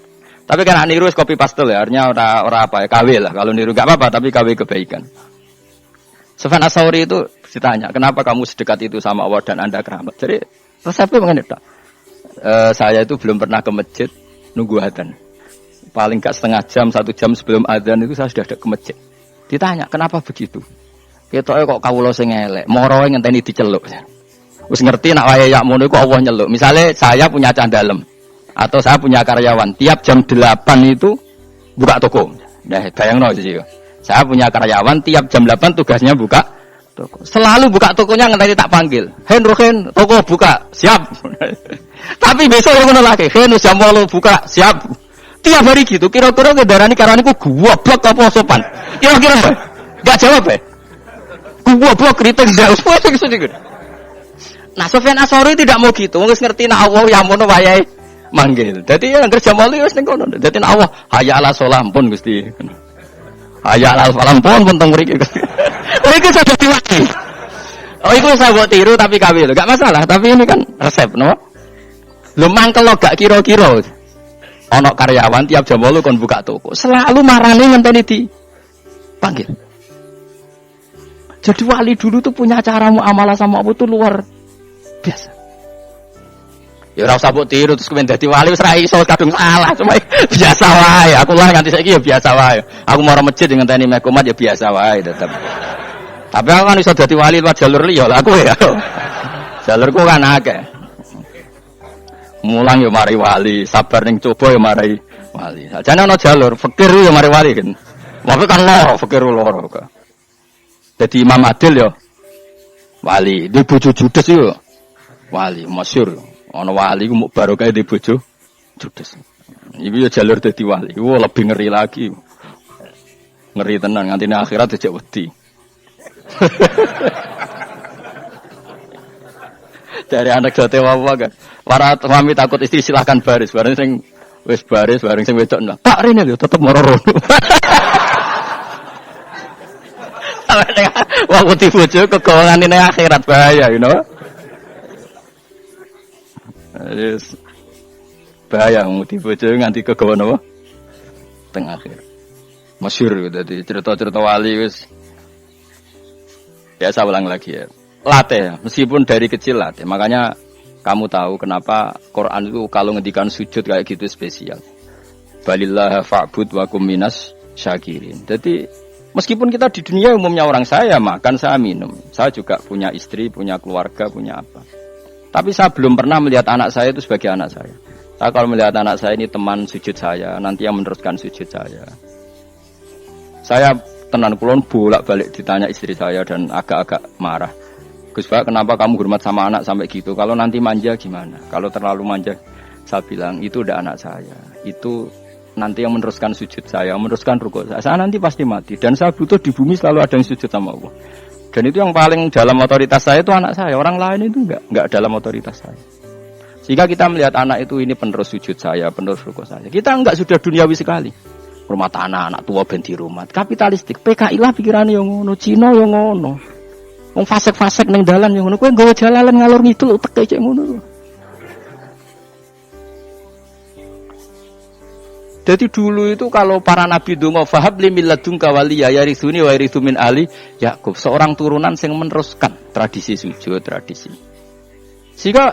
Tapi kan niru copy paste ya, artinya ora apa ya, KW lah. Kalau niru enggak apa-apa, tapi KW kebaikan. Sufyan Ats-Tsauri itu ditanya, "Kenapa kamu sedekat itu sama Allah dan Anda keramat?" Jadi resepnya mengenai tak. Saya itu belum pernah ke masjid nunggu adzan. Paling enggak setengah jam, 1 jam sebelum adzan itu saya sudah ada ke masjid. Ditanya, "Kenapa begitu?" Ketoke kok kawula sing elek, moroe ngenteni diceluk. Wis ngerti nak wayahe yak ngono iku Allah nyeluk. Misale saya punya candalem atau saya punya karyawan, tiap jam 8 itu buka toko. Nah, bayangno sih. Saya punya karyawan tiap jam 8 tugasnya buka toko. Selalu buka tokonya ngenteni tak panggil. "Hen, Rohen, toko buka." "Siap." Tapi besok yang ngono lagi, "Hen, jam 8 buka." "Siap." Tiap hari gitu. Kira-kira kendaraan karaniku goblok apa sopan? Kira-kira enggak jawab ya? Goblok kriting ndak usah sedikit. Nah, Sufyan Ats-Tsauri tidak mau gitu. Wis ngerti nek Allah yang ngono wayahe manggil. Dadi ya kerja mali wis ning kono. Dadi nek Allah hayya ala shalah pun Gusti. Hayya ala falah pun teng mriki Gusti. Oh iku sudah diwaki. Oh iku saya buat tiru tapi KW lho. Enggak masalah, tapi ini kan resep no. Lho mangkel lo gak kira-kira. Ana karyawan tiap jam 8 kon buka toko. Selalu marane ngenteni dipanggil. Jadi wali dulu tuh punya cara muamalah sama Allah tuh luar biasa. Ya ora usah mbok tiru terus kemen dadi wali wis ra iso kadung salah, cuma biasa wae. Aku lah nganti saiki ya biasa wae. Aku mau masjid ngenteni mek komat ya biasa wae tetep. Tapi aku kan iso dadi wali lewat jalur liya lah aku ya. Jalurku kan akeh. Mulang ya mari wali, sabar ning coba ya mari wali. Sajane ana jalur fakir ya mari wali kan. Tapi kan loro fakir loro kok. Dadi Imam Adil ya wali, di bojo judes yo wali masyhur. Ana wali ku muk barokah di bojo judes. Iku ya jalur dadi wali. Wah lebih ngeri lagi. Ngeri tenan nganti ning akhirat aja wedi. Dari anak jote apa kan. Para suami takut istri silahkan baris. Bareng sing wis baris, bareng sing wedok nah. Tak rene lho tetep moro-moro. Wah, wedi bojo kegolongan ning akhirat bahaya, you know. Yes. Bahaya wedi bojo nganti kegawan apa? Teng akhir. Masyhur dadi cerita-cerita wali wis. Biasa ulang lagi ya. Latih, meskipun dari kecil latih. Makanya kamu tahu kenapa Quran itu kalau ngendikan sujud kayak gitu spesial. Balillah fa'bud wa kum minas syakirin. Jadi meskipun kita di dunia umumnya orang saya makan, saya minum. Saya juga punya istri, punya keluarga, punya apa. Tapi saya belum pernah melihat anak saya itu sebagai anak saya. Saya kalau melihat anak saya ini teman sujud saya, nanti yang meneruskan sujud saya. Saya tenan kulon bolak-balik ditanya istri saya dan agak-agak marah. Gus Pak, kenapa kamu hormat sama anak sampai gitu? Kalau nanti manja gimana? Kalau terlalu manja, saya bilang itu udah anak saya. Itu nanti yang meneruskan sujud saya, meneruskan rukuk saya. Saya nanti pasti mati dan saya butuh di bumi selalu ada yang sujud sama Allah. Dan itu yang paling dalam otoritas saya itu anak saya. Orang lain itu enggak dalam otoritas saya. Sehingga kita melihat anak itu ini penerus sujud saya, penerus rukuk saya. Kita enggak sudah duniawi sekali. Rumah tanah, anak tua ben di rumah. Kapitalistik, PKI lah pikirannya yang ngono, Cina yang ngono. Wong fasek-fasek ning dalan yang ngono, kowe nggawa jalalan ngalor ngidul utek cek ngono. Jadi dulu itu kalau para nabi donga fahab li milladunka waliya yarithuni wa yarithu min ali Yakub, seorang turunan yang meneruskan tradisi sujud, tradisi. Sehingga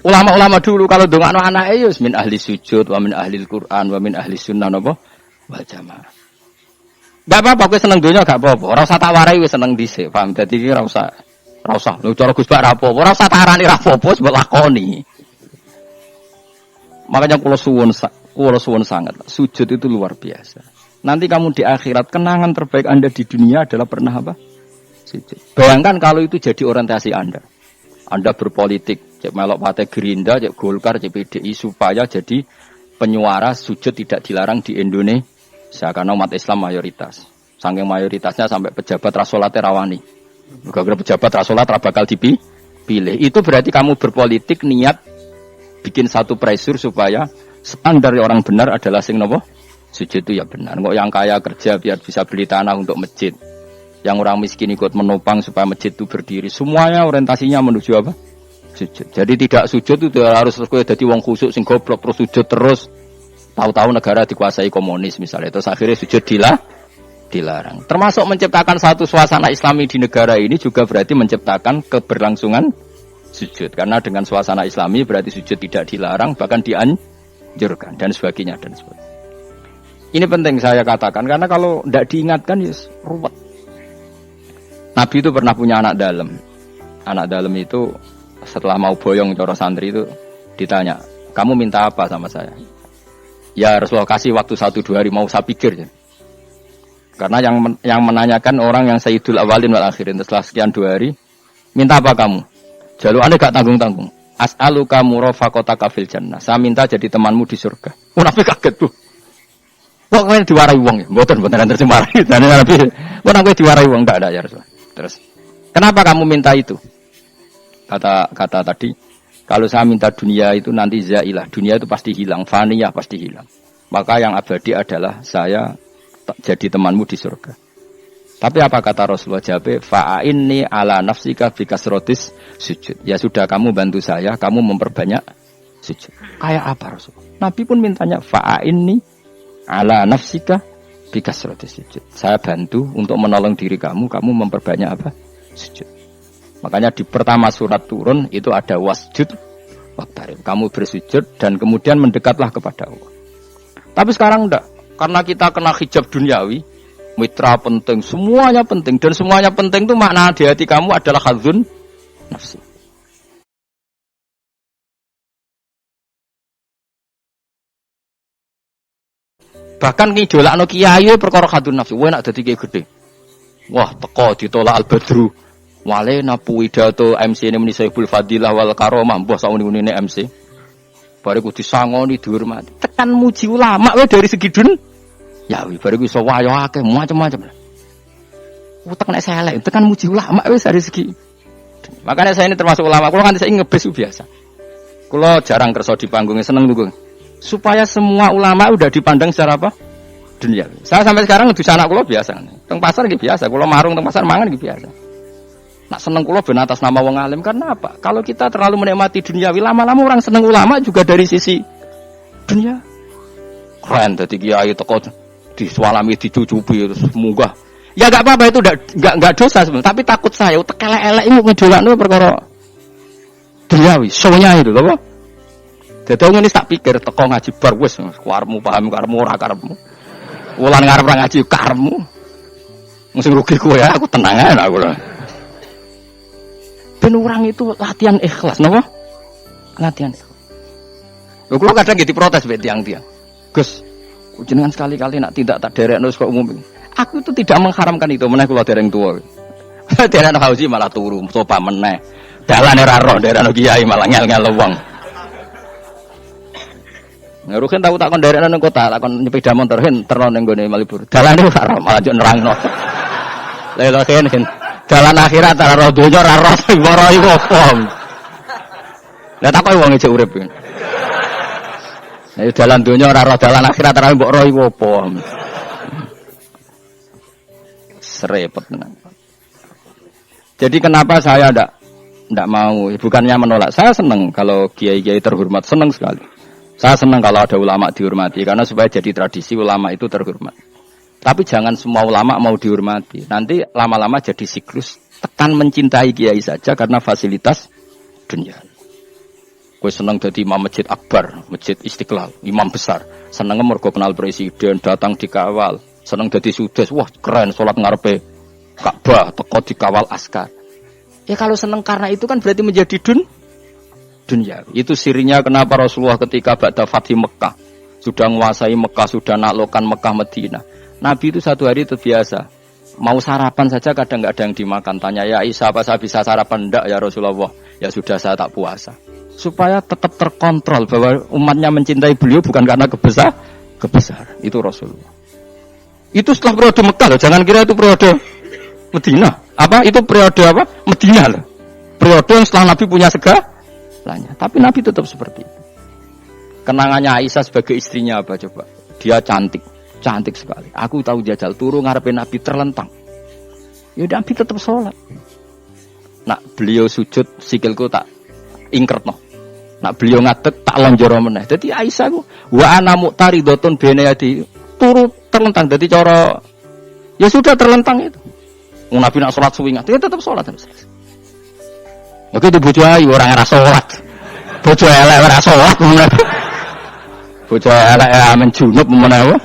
ulama-ulama dulu kalau dongakno anake ya min ahli sujud wa min ahli Al-Qur'an wa min ahli sunnah napa wal jamaah. Enggak apa-apa kowe seneng donya gak apa-apa. Ora usah tak warai wis seneng dhisik, paham. Dadi iki ora usah. Lho cara Gus Bak ra apa-apa, ora usah tarani ra apa-apa wis mbok lakoni. Makanya kula suwun sangat. Sujud itu luar biasa. Nanti kamu di akhirat kenangan terbaik Anda di dunia adalah pernah apa? Sujud. Bayangkan kalau itu jadi orientasi Anda. Anda berpolitik, cek melok partai Gerindra, cek Golkar, cek PDI supaya jadi penyuara sujud tidak dilarang di Indonesia. Karena umat Islam mayoritas. Saking mayoritasnya sampai pejabat rasolate rawani. Gara-gara pejabat rasolat bakal dipilih. Itu berarti kamu berpolitik niat bikin satu pressure supaya standar orang benar adalah sing nopo sujud itu ya benar. Kok yang kaya kerja biar bisa beli tanah untuk masjid. Yang orang miskin ikut menopang supaya masjid itu berdiri. Semuanya orientasinya menuju apa? Sujud. Jadi tidak sujud itu harus kowe dadi wong khusuk sing goblok terus sujud terus. Tahu-tahu negara dikuasai komunis misalnya. Terus akhirnya sujud dilarang. Termasuk menciptakan satu suasana Islami di negara ini juga berarti menciptakan keberlangsungan sujud. Karena dengan suasana Islami berarti sujud tidak dilarang, bahkan dianjurkan dan sebagainya dan sebagainya. Ini penting saya katakan karena kalau tidak diingatkan ya ruwet. Nabi itu pernah punya anak dalam. Anak dalam itu setelah mau boyong coro santri itu ditanya, kamu minta apa sama saya? Ya Rasulullah kasih waktu 1-2 hari mau saya pikir. Ya. Karena yang menanyakan orang yang Sayyidul Awalin wal Akhirin setelah sekian 2 hari, minta apa kamu? Jaluannya gak tanggung-tanggung. As'aluka murafaqataka fil jannah. Saya minta jadi temanmu di surga. Nabi kaget tuh. Kok kalian diwarai wong ya? Mboten nanti dimarahi. Dan Nabi, kok aku diwarai wong enggak ada ya Rasulullah. Terus, kenapa kamu minta itu? Kata tadi, kalau saya minta dunia itu nanti zailah. Dunia itu pasti hilang, faniyah pasti hilang. Maka yang abadi adalah saya jadi temanmu di surga. Tapi apa kata Rasulullah? Jawab, fa'inni ala nafsika bikasrotis sujud. Ya sudah kamu bantu saya, kamu memperbanyak sujud. Kayak apa Rasulullah? Nabi pun mintanya fa'inni ala nafsika bikasrotis sujud. Saya bantu untuk menolong diri kamu, kamu memperbanyak apa? Sujud. Makanya di pertama surat turun itu ada wasjud waqtarib. Kamu bersujud dan kemudian mendekatlah kepada Allah. Tapi sekarang enggak. Karena kita kena hijab duniawi, mitra penting, semuanya penting. Dan semuanya penting itu makna di hati kamu adalah hadzun nafsi. Bahkan ngidolakno kiai perkara hadzun nafsi. Wah nak dadi kiai gede. Wah teko ditolak Al-Badru. Wale napu pidato MC ini muni Saiful Fadilah wal Karomah. Mbah sakmene MC. Bariku disangoni dihormati. Tekan muji ulama wae dari segi ya wi bariku iso wayo akeh macam-macam. Utek nek saya elek tekan muji ulama wis dari segi. Makanya saya ini termasuk ulama. Kulo kan saya ngebes biasa. Kulo jarang kerso di panggungnya seneng lugu. Supaya semua ulama udah dipandang secara apa? Dunia. Saya sampai sekarang ngedus anak kulo biasa. Teng pasar gitu biasa. Kulo marung teng pasar mangan gitu biasa. Nak seneng kulo ben atas nama wong alim karena apa? Kalau kita terlalu menikmati duniawi lama-lama orang seneng ulama juga dari sisi dunia. Keren dadi kiai teko disualami dicucupi terus munggah. Ya enggak apa-apa itu enggak dosa sebenarnya, tapi takut saya utek elek-elek iku ngedolakno perkara duniawi, sonya itu apa? Dadi ngene tak pikir teko ngaji bar wis karepmu paham karepmu ora karepmu. Wulan ngarep ora ngaji karepmu. Mesti rugi kowe ya, aku tenang ae aku lho. Ben orang itu latihan ikhlas, napa? Latihan ikhlas. Lho kula kadang gitu protes mbek tiang-tiang. Gus, jenengan sekali-kali nak tidak tak derekno kok umum. Aku itu tidak mengharamkan itu, meneh kula dereng tuwa. Derekno hausi malah turu, sopa meneh. Dalane ora roh, derekno kiai malah ngel-ngel wong. Ngeruken tahu tak kon derekno ning kota, tak kon nyepeda motor hen terno ning gone Malibur. Dalane ora roh, malah njuk nerangno. Lha hen dalan akhirat ora roh donya ora roh sing ora iku apa. Lah tak koyo wong ijek urip. Nek dalan donya ora roh dalan akhirat ora mbok roh iku apa. Serepet tenan. Jadi kenapa saya ndak mau, bukannya menolak. Saya senang kalau kiai-kiai terhormat, senang sekali. Saya senang kalau ada ulama dihormati karena supaya jadi tradisi ulama itu terhormat. Tapi jangan semua ulama mau dihormati. Nanti lama-lama jadi siklus tekan mencintai kiai saja karena fasilitas dunia. Gue senang jadi imam masjid akbar, masjid Istiqlal, imam besar. Senang mergo kenal presiden, datang dikawal. Senang jadi sudes, wah keren sholat ngarepe Ka'bah, teko dikawal askar. Ya kalau senang karena itu kan berarti menjadi dunia. Itu sirinya kenapa Rasulullah ketika ba'da Fathi Mekah sudah menguasai Mekah, sudah naklukkan Mekah Madinah. Nabi itu satu hari itu biasa. Mau sarapan saja kadang nggak ada yang dimakan. Tanya ya Isa apa saya bisa sarapan? Enggak ya Rasulullah. Ya sudah saya tak puasa. Supaya tetap terkontrol bahwa umatnya mencintai beliau bukan karena kebesaran. Itu Rasulullah. Itu setelah periode Mekah loh. Jangan kira itu periode Madinah. Apa? Itu periode Madinah loh. Periode yang setelah Nabi punya segalanya. Tapi Nabi tetap seperti itu. Kenangannya Aisyah sebagai istrinya apa coba? Dia cantik sekali. Aku tahu jajal turu ngarepin Nabi terlentang. Ya Nabi tetap sholat. Nak beliau sujud sikilku tak ingkert no. Nak beliau ngadeg tak lonjoro meneh. Jadi Aisyah ku wa ana muqtaridotun benayati turu terlentang. Jadi cara ya sudah terlentang itu. Nabi nak sholat suwi dia tetap sholat terus. Oke itu bojo ayu orang ora sholat. Bojo elek ora sholat. Bojo elek amen junub menawa.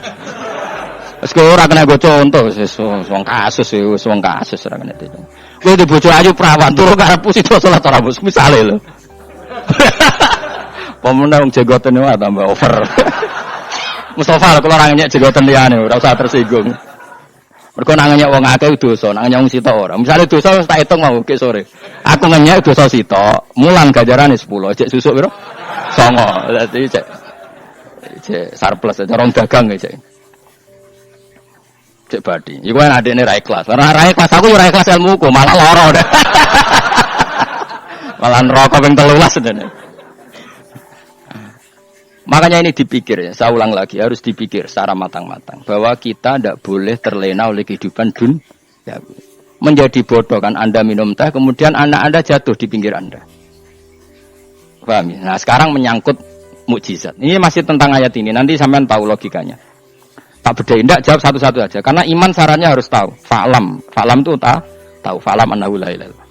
Wis ora kena go contoh wong kasus ora kena itu. Kowe di bojo ayu prawan turu karepmu sida salat ora bos misale lho. Pemenang wong jegoten wae tambah over. Mustofa kalau ora nyek jegoten liyane ora usah tersinggung. Mergo nang nyek wong akeh dosa, nang nyek wong sita ora. Misale dosa wis tak hitung mau ke sore. Aku ngenyek dosa sita, mulang ganjarane 10, cek susuk piro? 9. Dadi cek surplus orang dagang cek. Cek badi. Iku kan adekne ra ikhlas. Ora ikhlas aku ora ikhlas ilmuku, malah lara deh. Malah neraka ping 13 dene. Makanya ini dipikir ya, saya ulang lagi harus dipikir secara matang-matang bahwa kita tidak boleh terlena oleh kehidupan dunia. Menjadi bodoh kan Anda minum teh, kemudian anak Anda jatuh di pinggir Anda. Paham ya? Nah sekarang menyangkut mukjizat. Ini masih tentang ayat ini, nanti sampean tahu logikanya. Tak bedain, tidak jawab satu-satu aja. Karena iman sarannya harus tahu. Fa'lam itu tahu. Fa'lam annahu la ilaha illallah.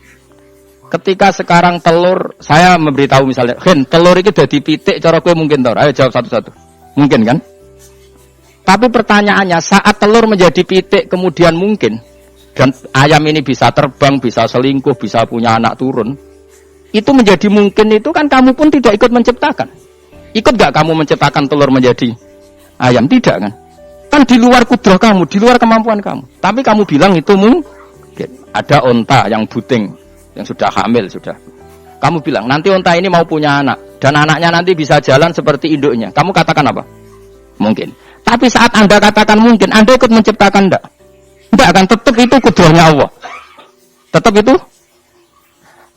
Ketika sekarang telur, saya memberitahu misalnya, telur itu dadi pitik, cara kowe mungkin tau. Ayo jawab satu-satu. Mungkin kan? Tapi pertanyaannya, saat telur menjadi pitik kemudian mungkin, dan ayam ini bisa terbang, bisa selingkuh, bisa punya anak turun, itu menjadi mungkin itu kan kamu pun tidak ikut menciptakan. Ikut gak kamu menciptakan telur menjadi ayam? Tidak kan? Kan di luar kudrah kamu, di luar kemampuan kamu. Tapi kamu bilang itu mungkin. Ada onta yang buting, yang sudah hamil sudah. Kamu bilang nanti onta ini mau punya anak dan anaknya nanti bisa jalan seperti induknya. Kamu katakan apa? Mungkin. Tapi saat Anda katakan mungkin, Anda ikut menciptakan enggak? Enggak kan? Tetap itu kudrahnya Allah. Tetap itu.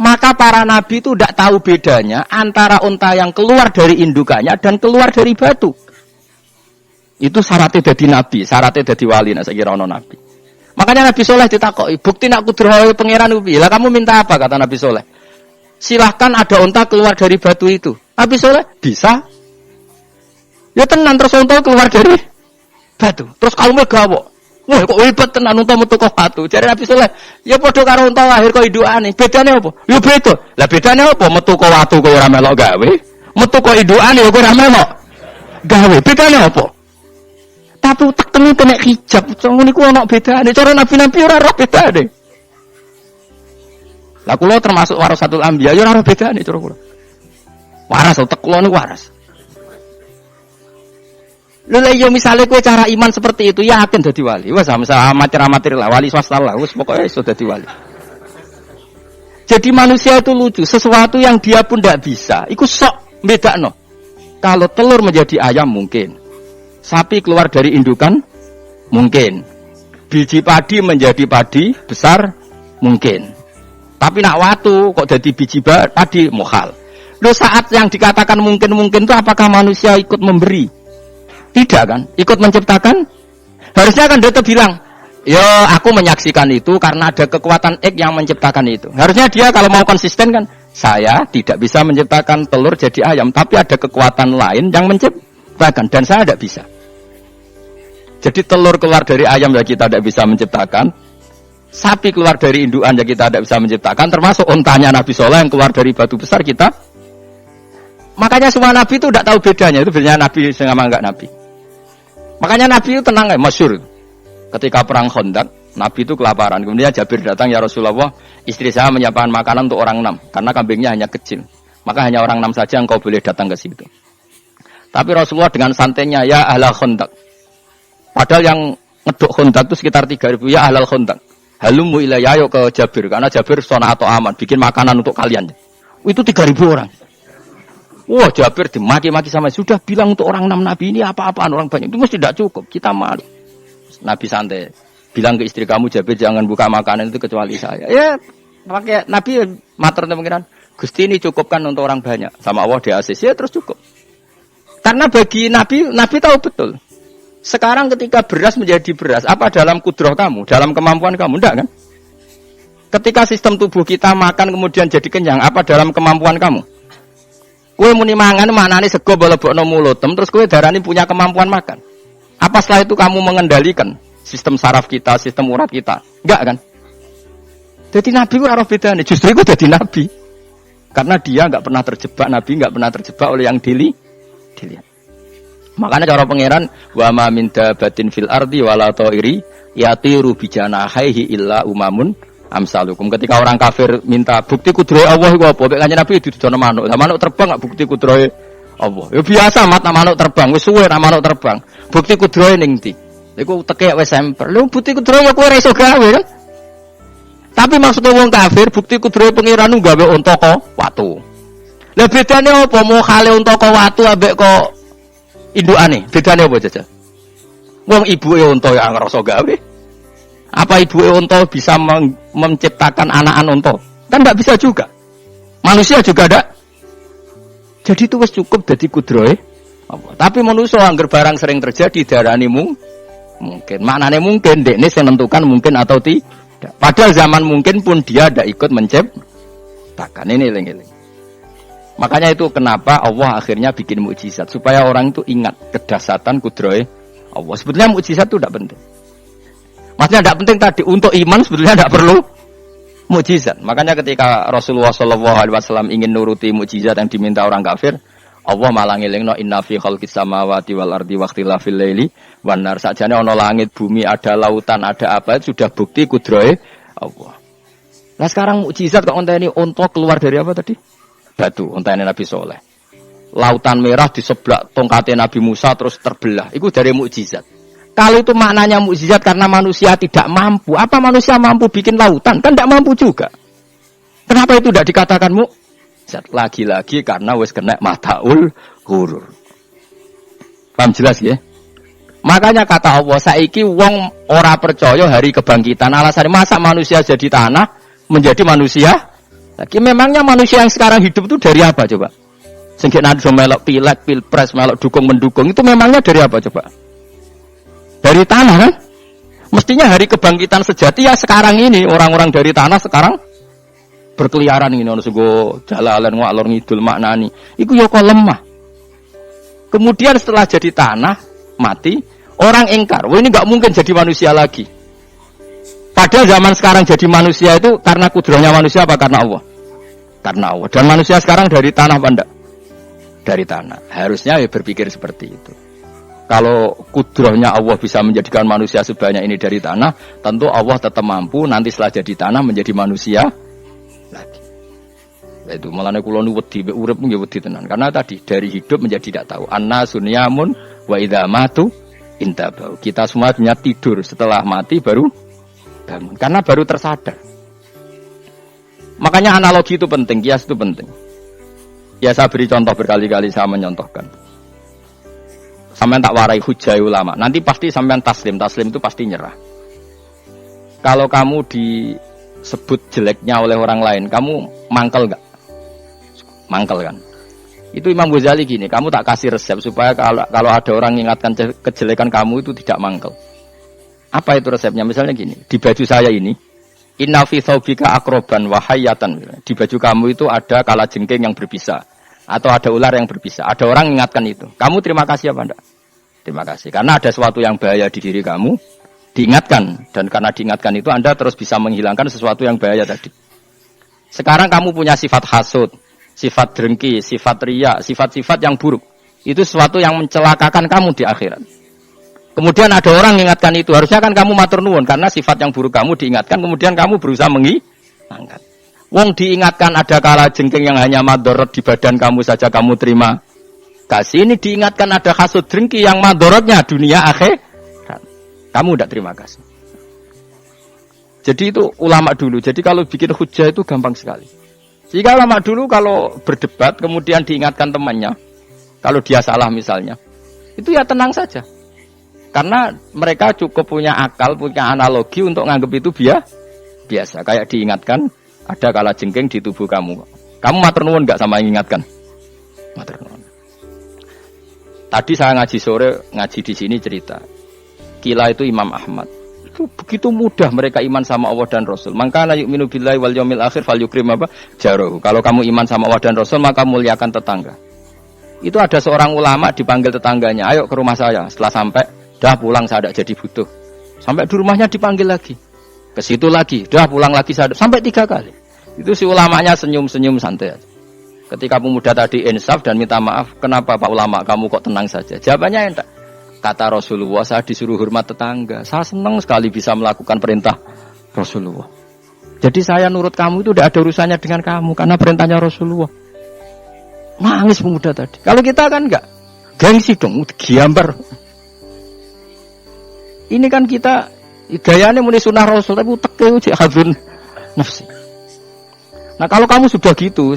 Maka para nabi itu tidak tahu bedanya antara onta yang keluar dari indukannya dan keluar dari batu. Itu syaratnya jadi nabi, syaratnya jadi wali. Nah, saya kira ono nabi. Makanya Nabi Soleh ditakoki, bukti nak kudrah pangeran upi. Lah kamu minta apa kata Nabi Soleh? Silahkan ada unta keluar dari batu itu. Nabi Soleh bisa. Ya tenan terus unta keluar dari batu. Terus kamu gawo. Wah kok hebat tenan unta metu kok batu. Jare Nabi Soleh, ya padha karo unta lahir kok indukane. Bedane apa? Ya beda. Lah bedane apa? Metu kok watu kok ora melok gawe. Metu kok indukane kok ora melok gawe. Bedane apa? Tapi utak temu kena hijab, ngono niku ana bedane. Cara nabi-nabi ora roh bedane. Lah kula termasuk warasatul anbiya ya ora roh bedane cara kula. Waras utak kula niku waras. Lha yo misale kowe cara iman seperti itu yakin dadi wali. Wes sama amatir-amatir lah wali swasta lah, wis pokoke iso dadi wali. Jadi manusia itu lucu, sesuatu yang dia pun tidak bisa, iku sok bedakno. Kalau telur menjadi ayam mungkin. Sapi keluar dari indukan mungkin. Biji padi menjadi padi besar mungkin. Tapi nak watu kok jadi biji padi mukhal. Loh saat yang dikatakan mungkin-mungkin itu apakah manusia ikut memberi? Tidak kan? Ikut menciptakan? Harusnya kan dia bilang, ya aku menyaksikan itu karena ada kekuatan X yang menciptakan itu. Harusnya dia kalau mau konsisten kan, saya tidak bisa menciptakan telur jadi ayam, tapi ada kekuatan lain yang menciptakan dan saya tidak bisa. Jadi telur keluar dari ayam ya kita tidak bisa menciptakan, sapi keluar dari indukan ya kita tidak bisa menciptakan, termasuk untanya Nabi Soleh yang keluar dari batu besar kita. Makanya semua Nabi itu tidak tahu bedanya, itu bedanya Nabi sama enggak Nabi. Makanya Nabi itu tenang ya, masyhur. Ketika perang Khandaq, Nabi itu kelaparan. Kemudian Jabir datang, ya Rasulullah, istri saya menyiapkan makanan untuk orang 6, karena kambingnya hanya kecil. Maka hanya orang 6 saja engkau boleh datang ke situ. Tapi Rasulullah dengan santainya, ya ahla Khandaq. Padahal yang ngeduk Khandaq itu sekitar 3.000, ya ahlal Khandaq. Halumu ilayya yuk ke Jabir, karena Jabir sona atau aman, bikin makanan untuk kalian. Itu 3.000 orang. Wah Jabir dimaki-maki sama, sudah bilang untuk orang 6 Nabi ini apa-apaan orang banyak. Itu mesti tidak cukup, kita malu. Nabi santai, bilang ke istri kamu Jabir jangan buka makanan itu kecuali saya. Ya, pakai Nabi matur kemungkinan. Gusti ini cukupkan untuk orang banyak. Sama Allah di ACC ya terus cukup. Karena bagi Nabi tahu betul. Sekarang ketika beras menjadi beras, apa dalam kudrah kamu, dalam kemampuan kamu? Enggak kan? Ketika sistem tubuh kita makan kemudian jadi kenyang, apa dalam kemampuan kamu? Kue muni mangan maknane sego bolebokno mulutem, terus kue darani punya kemampuan makan. Apa setelah itu kamu mengendalikan sistem saraf kita, sistem urat kita? Enggak kan? Jadi Nabi itu arah bedanya, justru itu jadi Nabi. Karena dia enggak pernah terjebak, Nabi enggak pernah terjebak oleh yang dilihat. Makanya cara pangeran wa ma min dabatin fil ardi wala ta'iri yatiru bijanahihi illa umamun amsalukum. Ketika orang kafir minta bukti kudrohe Allah iku apa? Kanjeng Nabi didudono manuk. Lah manuk terbang enggak bukti kudrohe Allah. Ya biasa mat manuk terbang, wis suwe manuk terbang. Bukti kudrohe ning ndi? Iku tekek wis semper. Lho bukti kudrohe ya kowe ora iso gawe kan? Tapi maksudnya wong kafir bukti kudrohe pangeran gawe unta kok watu. Lah bedane apa? Mau khale unta kok watu ambek kok indukane, bedane apa jajal? Wong ibuke unta ya ngrasa gawe. Apa ibuke unta bisa menciptakan anak-anak unta? Kan enggak bisa juga. Manusia juga ada. Jadi itu wis cukup dadi kudrohe Allah. Tapi manusia angger barang sering terjadi darani mungkin. Maknane mungkin dekne sing nentukan mungkin atau tidak. Padahal zaman mungkin pun dia tidak ikut menciptakan. Ini eling-eling. Makanya itu kenapa Allah akhirnya bikin mukjizat supaya orang itu ingat kedahsyatan kudrohe Allah. Sebetulnya mukjizat itu tidak penting. Maksudnya tidak penting tadi untuk iman sebetulnya tidak perlu mukjizat. Makanya ketika Rasulullah SAW ingin nuruti mukjizat yang diminta orang kafir, Allah malah ngelingno inna fi khalqis samawati wal ardi waqtilafil laili wan nar. Sajane ana langit bumi ada lautan ada apa sudah bukti kudrohe Allah. Nah sekarang mukjizat kok onteni unta keluar dari apa tadi? Batu, ontane Nabi Soleh. Lautan merah di sebelah tongkatnya Nabi Musa terus terbelah. Itu dari mukjizat. Kalau itu maknanya mukjizat karena manusia tidak mampu. Apa manusia mampu bikin lautan? Kan tidak mampu juga. Kenapa itu tidak dikatakan mukjizat? Lagi-lagi karena wis kena mataul hurur. Paham jelas ya? Makanya kata Allah, saiki wong ora percaya hari kebangkitan. Alasannya masa manusia jadi tanah menjadi manusia? Lagi memangnya manusia yang sekarang hidup itu dari apa coba? Sehingga nanti melok pilek, pilpres, melok dukung mendukung itu memangnya dari apa coba? Dari tanah kan? Mestinya hari kebangkitan sejati ya sekarang ini orang-orang dari tanah sekarang berkeliaran ini ono sego jalalan ngalor ngidul maknani. Iku yo kok lemah. Kemudian setelah jadi tanah mati orang ingkar, wah ini nggak mungkin jadi manusia lagi. Padahal zaman sekarang jadi manusia itu karena kudrahnya manusia apa karena Allah? Karena Allah. Dan manusia sekarang dari tanah apa enggak? Dari tanah. Harusnya ya berpikir seperti itu. Kalau kudrahnya Allah bisa menjadikan manusia sebanyak ini dari tanah, tentu Allah tetap mampu nanti setelah jadi tanah menjadi manusia lagi. Nah, itu malane kula nu wedi urip nggih wedi tenan. Karena tadi dari hidup menjadi tidak tahu. Anna sunyamun wa idza matu intabau. Kita semua punya tidur setelah mati baru bangun. Karena baru tersadar. Makanya analogi itu penting, kias itu penting. Ya saya beri contoh berkali-kali saya menyontohkan. Sampean tak warai hujah ulama. Nanti pasti sampean taslim itu pasti nyerah. Kalau kamu disebut jeleknya oleh orang lain, kamu mangkel enggak? Mangkel kan? Itu Imam Ghazali gini, kamu tak kasih resep supaya kalau ada orang mengingatkan kejelekan kamu itu tidak mangkel. Apa itu resepnya? Misalnya gini, di baju saya ini inna fi thawbika akroban wa hayatan. Di baju kamu itu ada kalajengking yang berbisa atau ada ular yang berbisa. Ada orang mengingatkan itu. Kamu terima kasih apa enggak? Terima kasih. Karena ada sesuatu yang bahaya di diri kamu, diingatkan. Dan karena diingatkan itu Anda terus bisa menghilangkan sesuatu yang bahaya tadi. Sekarang kamu punya sifat hasud, sifat dengki, sifat riya, sifat-sifat yang buruk. Itu sesuatu yang mencelakakan kamu di akhirat. Kemudian ada orang mengingatkan itu, harusnya kan kamu matur nuwun karena sifat yang buruk kamu diingatkan, kemudian kamu berusaha menghilangkan. Wong diingatkan ada kalajengking yang hanya madorot di badan kamu saja kamu terima kasih. Ini diingatkan ada hasud dengki yang madorotnya dunia akhirat. Kamu tidak terima kasih. Jadi itu ulama dulu. Jadi kalau bikin hujah itu gampang sekali. Jika ulama dulu kalau berdebat kemudian diingatkan temannya, kalau dia salah misalnya, itu ya tenang saja. Karena mereka cukup punya akal, punya analogi untuk nganggap itu biasa. Kayak diingatkan, ada kalajengking di tubuh kamu. Kamu matur nuwun enggak sama yang ingatkan? Matur nuwun. Tadi saya ngaji sore, ngaji di sini cerita. Kila itu Imam Ahmad. Itu begitu mudah mereka iman sama Allah dan Rasul. Maka la yu'minu billahi wal yaumil akhir falyukrim apa? Jarahu. Kalau kamu iman sama Allah dan Rasul, maka muliakan tetangga. Itu ada seorang ulama dipanggil tetangganya, ayo ke rumah saya. Setelah sampai, dah pulang saya tidak jadi butuh. Sampai di rumahnya dipanggil lagi. Ke situ lagi, dah pulang lagi saya sampai 3 kali. Itu si ulamanya senyum-senyum santai aja. Ketika pemuda tadi insaf dan minta maaf, kenapa Pak Ulama kamu kok tenang saja? Jawabannya enggak. Kata Rasulullah, saya disuruh hormat tetangga. Saya senang sekali bisa melakukan perintah Rasulullah. Jadi saya nurut kamu itu tidak ada urusannya dengan kamu, karena perintahnya Rasulullah. Nangis pemuda tadi. Kalau kita kan enggak. Gengsi dong, giambar. Ini kan kita, gayanya muni sunnah Rasul, tapi uteknya uji hadrun nafsi. Nah kalau kamu sudah gitu,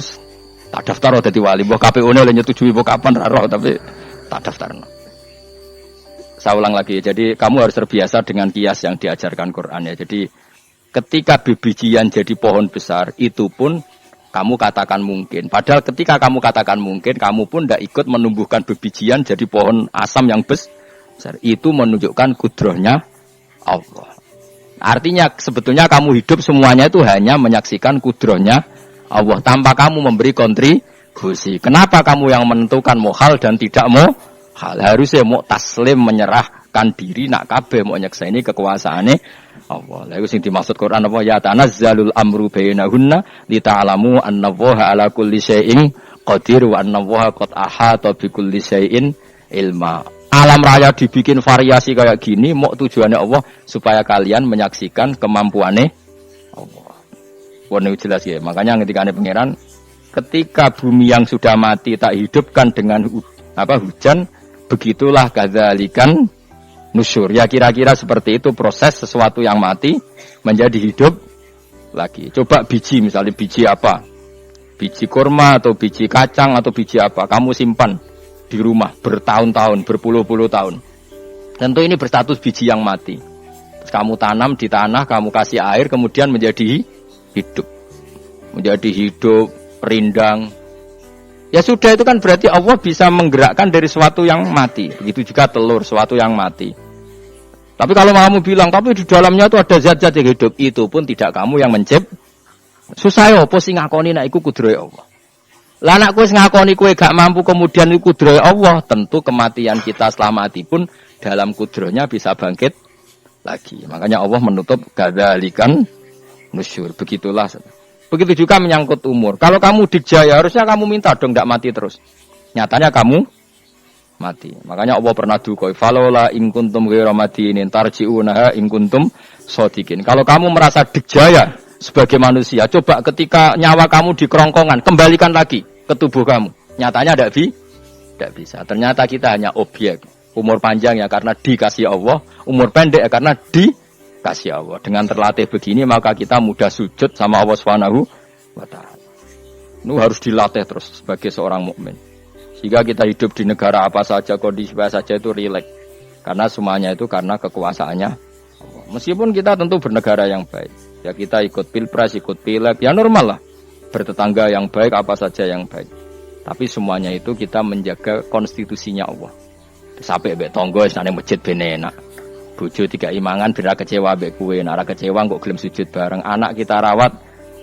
tak daftar dadi wali, mbah KPU-ne oleh nyetujui mbah kapan ra roh tapi tak daftarno. Saya ulang lagi, jadi kamu harus terbiasa dengan kias yang diajarkan Quran ya. Jadi ketika bibijian jadi pohon besar, itu pun kamu katakan mungkin. Padahal ketika kamu katakan mungkin, kamu pun tidak ikut menumbuhkan bibijian jadi pohon asam yang besar. Itu menunjukkan kudrahnya Allah. Artinya sebetulnya kamu hidup semuanya itu hanya menyaksikan kudrahnya Allah tanpa kamu memberi kontribusi. Kenapa kamu yang menentukan mau hal dan tidak mau hal? Harusnya mau taslim menyerahkan diri nak kabeh mau nyekseni kekuasaane Allah. Lha iku sing dimaksud Quran apa ya tanazzalul amru bainahunna li ta'lamu annallaha ala kulli syai'in qadir wa annallaha qad ahata bi kulli syai'in ilma. Alam raya dibikin variasi kayak gini mau tujuannya Allah supaya kalian menyaksikan kemampuannya Allah. Warna jelas ya. Makanya ketika ada pangeran, ketika bumi yang sudah mati tak hidupkan dengan hujan, begitulah kadzalikan nusyur. Ya kira-kira seperti itu proses sesuatu yang mati menjadi hidup lagi. Coba biji, misalnya biji apa? Biji kurma atau biji kacang atau biji apa? Kamu simpan di rumah bertahun-tahun, berpuluh-puluh tahun. Tentu ini berstatus biji yang mati. Terus kamu tanam di tanah, kamu kasih air, kemudian menjadi hidup, menjadi hidup, rindang. Ya sudah, itu kan berarti Allah bisa menggerakkan dari sesuatu yang mati. Begitu juga telur, sesuatu yang mati. Tapi kalau kamu bilang, tapi di dalamnya itu ada zat-zat yang hidup, itu pun tidak kamu yang mencipta. Susah ya, apa sih ngakoni nak iku kudrohe Allah. Lah nak kowe ngakoni kowe gak mampu kemudian iku kudrohe Allah, tentu kematian kita setelah mati pun dalam kudrohnya bisa bangkit lagi. Makanya Allah menutup gadzalikan nusyur, begitulah. Begitu juga menyangkut umur. Kalau kamu dikjaya, harusnya kamu minta dong tidak mati terus. Nyatanya kamu mati. Makanya Allah pernah dukoi, falola in kuntum ghairu madinin tarji'unaha in kuntum shodiqin. Kalau kamu merasa dikjaya sebagai manusia, coba ketika nyawa kamu di kerongkongan, kembalikan lagi ke tubuh kamu. Nyatanya tidak bisa. Ternyata kita hanya objek. Umur panjang ya karena dikasih Allah, umur pendek ya karena kasih Allah. Dengan terlatih begini maka kita mudah sujud sama Allah Subhanahu wa taala. Itu harus dilatih terus sebagai seorang mukmin. Jika kita hidup di negara apa saja, kondisi apa saja itu rileks. Karena semuanya itu karena kekuasaannya Allah. Meskipun kita tentu bernegara yang baik. Ya kita ikut pilpres, ikut pileg, ya normal lah. Bertetangga yang baik, apa saja yang baik. Tapi semuanya itu kita menjaga konstitusinya Allah. Sampai mbek tonggo nang masjid ben enak. Bojo 3 imangan biar kecewa mbek kowe, nek kecewa kok gelem sujud bareng. Anak kita rawat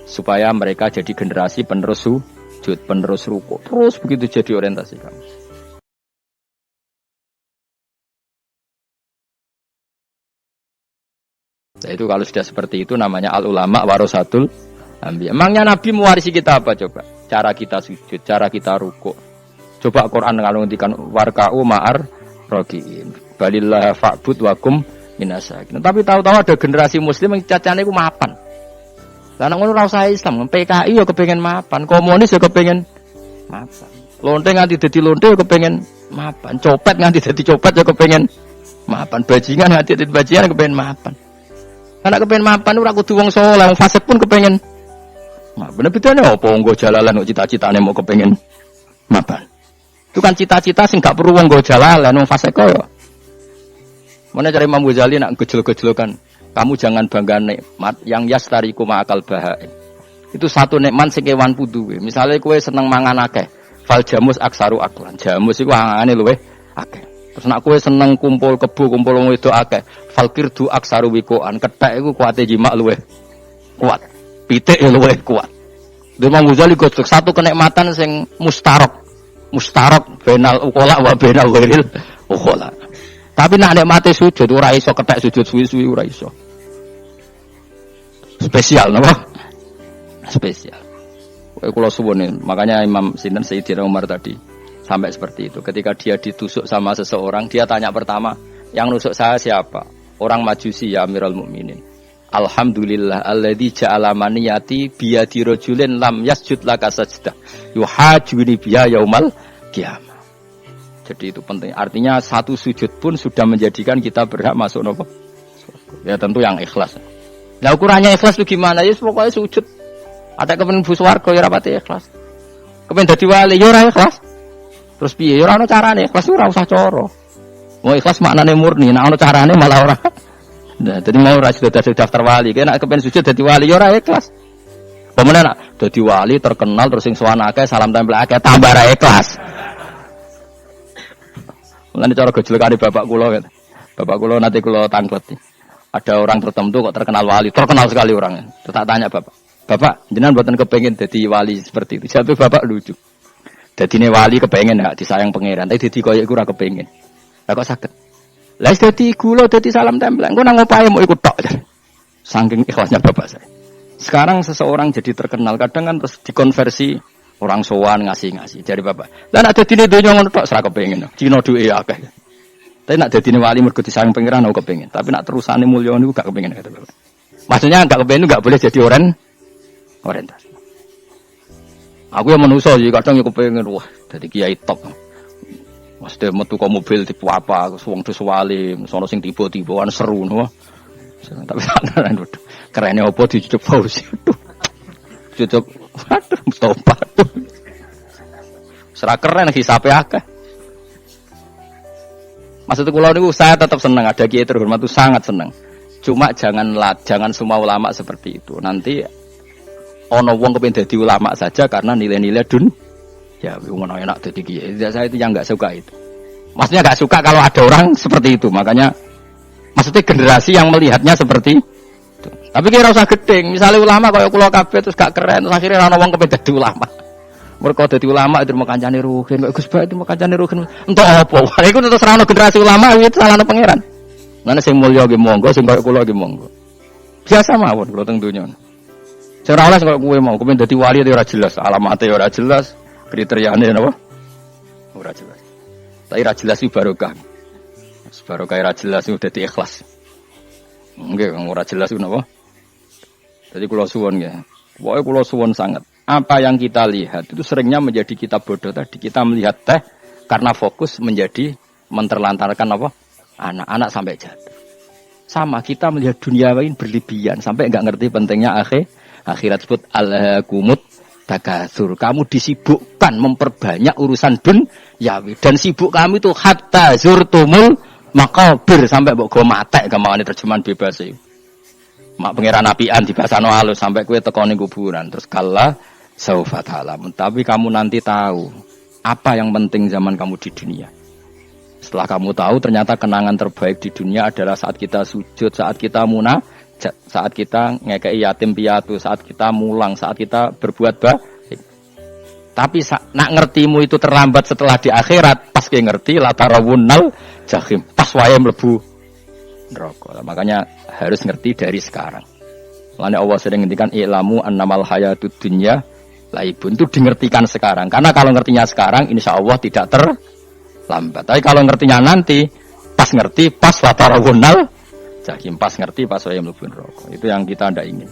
supaya mereka jadi generasi penerus sujud, penerus rukuk. Terus begitu jadi orientasi kamu. Nah itu kalau sudah seperti itu namanya al-ulama warasatul anbiya. Emangnya Nabi mewarisi kita apa coba? Cara kita sujud, cara kita rukuk. Coba Quran kalau ngendikan warka'u ma'ar rakiin. Balillah fa'bud wakum minasakin. Tapi tahu-tahu ada generasi muslim yang cacane iku mapan. Lah nek ngono ora usah Islam, PKI ya kepengen mapan, komunis ya kepengen mapan. Lonte nganti dadi lonte ya kepengen mapan, copet nganti dadi copet ya kepengen mapan, bajingan nganti dadi bajingan ya kepengen mapan. Anak kepengen mapan ora kudu wong saleh, wong fasik pun kepengen mapan. Bedane apa nggo jalalan kok cita-citane mau kepengen mapan. Itu kan cita-cita sing gak perlu wong nggo jalalan, wong fasik kok ya. Mana cari Imam Ghazali nak gejol-gejolokan. Kamu jangan bangga nikmat yang yastariku ma'akal bahain. Itu satu nikmat sing kewan pudu. Misalnya kowe seneng mangan akeh, fal jamus aksaru aklan. Jamus iku angane luweh akeh. Terus nak kowe seneng kumpul kebo, kumpul wong wedok akeh, falkir du aksaru wikoan, kethek iku kuwate jima luwih kuat. Pitik luwih kuat. Imam Ghazali godhog satu kenikmatan sing mustarok. Mustarok benal ukola wa benal ghairil ukola. Tapi nak nikmate sujud ora iso kethek sujud suwi-suwi ora iso. Spesial napa? Spesial. Kula suwun makanya Imam Sinten Sayyidina Umar tadi sampai seperti itu. Ketika dia ditusuk sama seseorang, dia tanya pertama, yang nusuk saya siapa? Orang Majusi ya Amirul Mukminin. Alhamdulillah alladzi ja'ala maniyati biyadi rajulin lam yasjud laka sajdah. Yuhajuni biya yaumal qiyamah. Jadi itu penting. Artinya satu sujud pun sudah menjadikan kita berhak masuk nopo. Ya tentu yang ikhlas. Nah ukurannya ikhlas itu gimana? Ya pokoknya sujud. Ada kepen bu swarga ya rapati ikhlas. Kepen dadi wali ya ora ikhlas. Terus piye? Ya ora ono carane, ikhlas ora usah cara. Mau ikhlas maknane murni, nek ono carane malah ora. Nah, dadi mau ora sudah daftar wali, kena kepen sujud dadi wali ya ora ikhlas. Pemene nak dadi wali terkenal terus sing sowan akeh salam tempel akeh tambah ra ikhlas. Mulane cara gejlekane bapak kula kan. Bapak kula nanti kula tangkleti. Ada orang tertentu kok terkenal wali, terkenal sekali orangnya. Terus tak tanya Bapak, jenengan mboten kepengin dadi wali seperti itu. Jawab bapak lucu. Dadine wali kepengin gak disayang pangeran, tapi dadi koyo iku ora kepengin. Lah kok saged? Lah dadi gula dadi salam tempel. Engko nang opahe mau ikut tok. Saking ikhlasnya bapak saya. Sekarang seseorang jadi terkenal, kadang kan terus dikonversi orang sowan ngasih-ngasih. Jadi bapak, lah nek dadine donya ngono tok ora kepengin. Cina duwe akeh. Tapi nak dadine wali mergo disayang pangeran aku kepengin. Tapi nak terusane mulya niku gak kepengin kata bapak. Maksudnya gak kepengin gak boleh jadi orientasi. Aku yang manusia jadi kadang aku pengen wah dari kiai top. Mas dia metu ke mobil tipe apa, suwung dus wali, sono sing tiba-tibaan seru no. Tapi kan kerennya apa dicucuk Fauzi. Cucuk waduh Mustafa tuh. Serah keren hisabe akeh. Maksud kula niku saya tetap senang ada kiai terhormat itu sangat senang. Cuma jangan semua ulama seperti itu. Nanti ono wong kepen dadi ulama saja karena nilai-nilai ya ngono enak dadi kiai. Saya itu yang enggak suka itu. Maksudnya enggak suka kalau ada orang seperti itu. Makanya maksudnya generasi yang melihatnya seperti itu. Tapi kira usah gedeng. Misalnya ulama kaya kula kabeh terus gak keren terus akhirnya ono wong kepen dadi ulama. Mergo dadi ulama itu mau kancane ruhin, kok Gus Bae itu mau kancane ruhin. Entuk apa? Wah iku terus ra ono generasi ulama itu salahne pangeran. Ngene sing mulya nggih monggo, sing kaya kula nggih monggo. Biasa mawon kula teng donya. Ora oleh kok kowe mau kepen dadi wali ora jelas, alamate ora jelas, kriteriane napa? Ora jelas. Tapi ora jelas iki barokah. Barokah ora jelas iku dadi ikhlas. Nggih, ora jelas iku napa? Jadi kula suwun nggih. Pokoke kula suwun sangat. Apa yang kita lihat itu seringnya menjadi kita bodoh tadi. Kita melihat teh karena fokus menjadi menterlantarkan apa? Anak-anak sampai jatuh. Sama kita melihat dunia lain berlebihan sampai enggak ngerti pentingnya akhirat sebut al-kumut takatsur. Kamu disibukkan memperbanyak urusan dunyawi dan sibuk kami itu hatta zurtumul maqabir sampai mbok go matek gampangane terjemahan bebas iki. Mak pangeran apian dibasano halus sampai kowe teko ning kuburan terus kala saufa ta'lam. Tapi kamu nanti tahu apa yang penting zaman kamu di dunia. Setelah kamu tahu ternyata kenangan terbaik di dunia adalah saat kita sujud, saat kita munajat, saat kita ngekei yatim piatu, saat kita mulang, saat kita berbuat baik. Tapi nak ngertimu itu terlambat setelah di akhirat, pas ke ngerti la tarawunnal jahim, pas wae mlebu neraka. Makanya harus ngerti dari sekarang. Lalu Allah sering ngendikan ilamu annamal hayatud dunya laibun, itu dingertikan sekarang. Karena kalau ngertinya sekarang insya Allah tidak terlambat. Tapi kalau ngertinya nanti pas ngerti pas la tarawunnal jahim, pas ngerti pas wae mlebu neraka. Itu yang kita ndak ingin.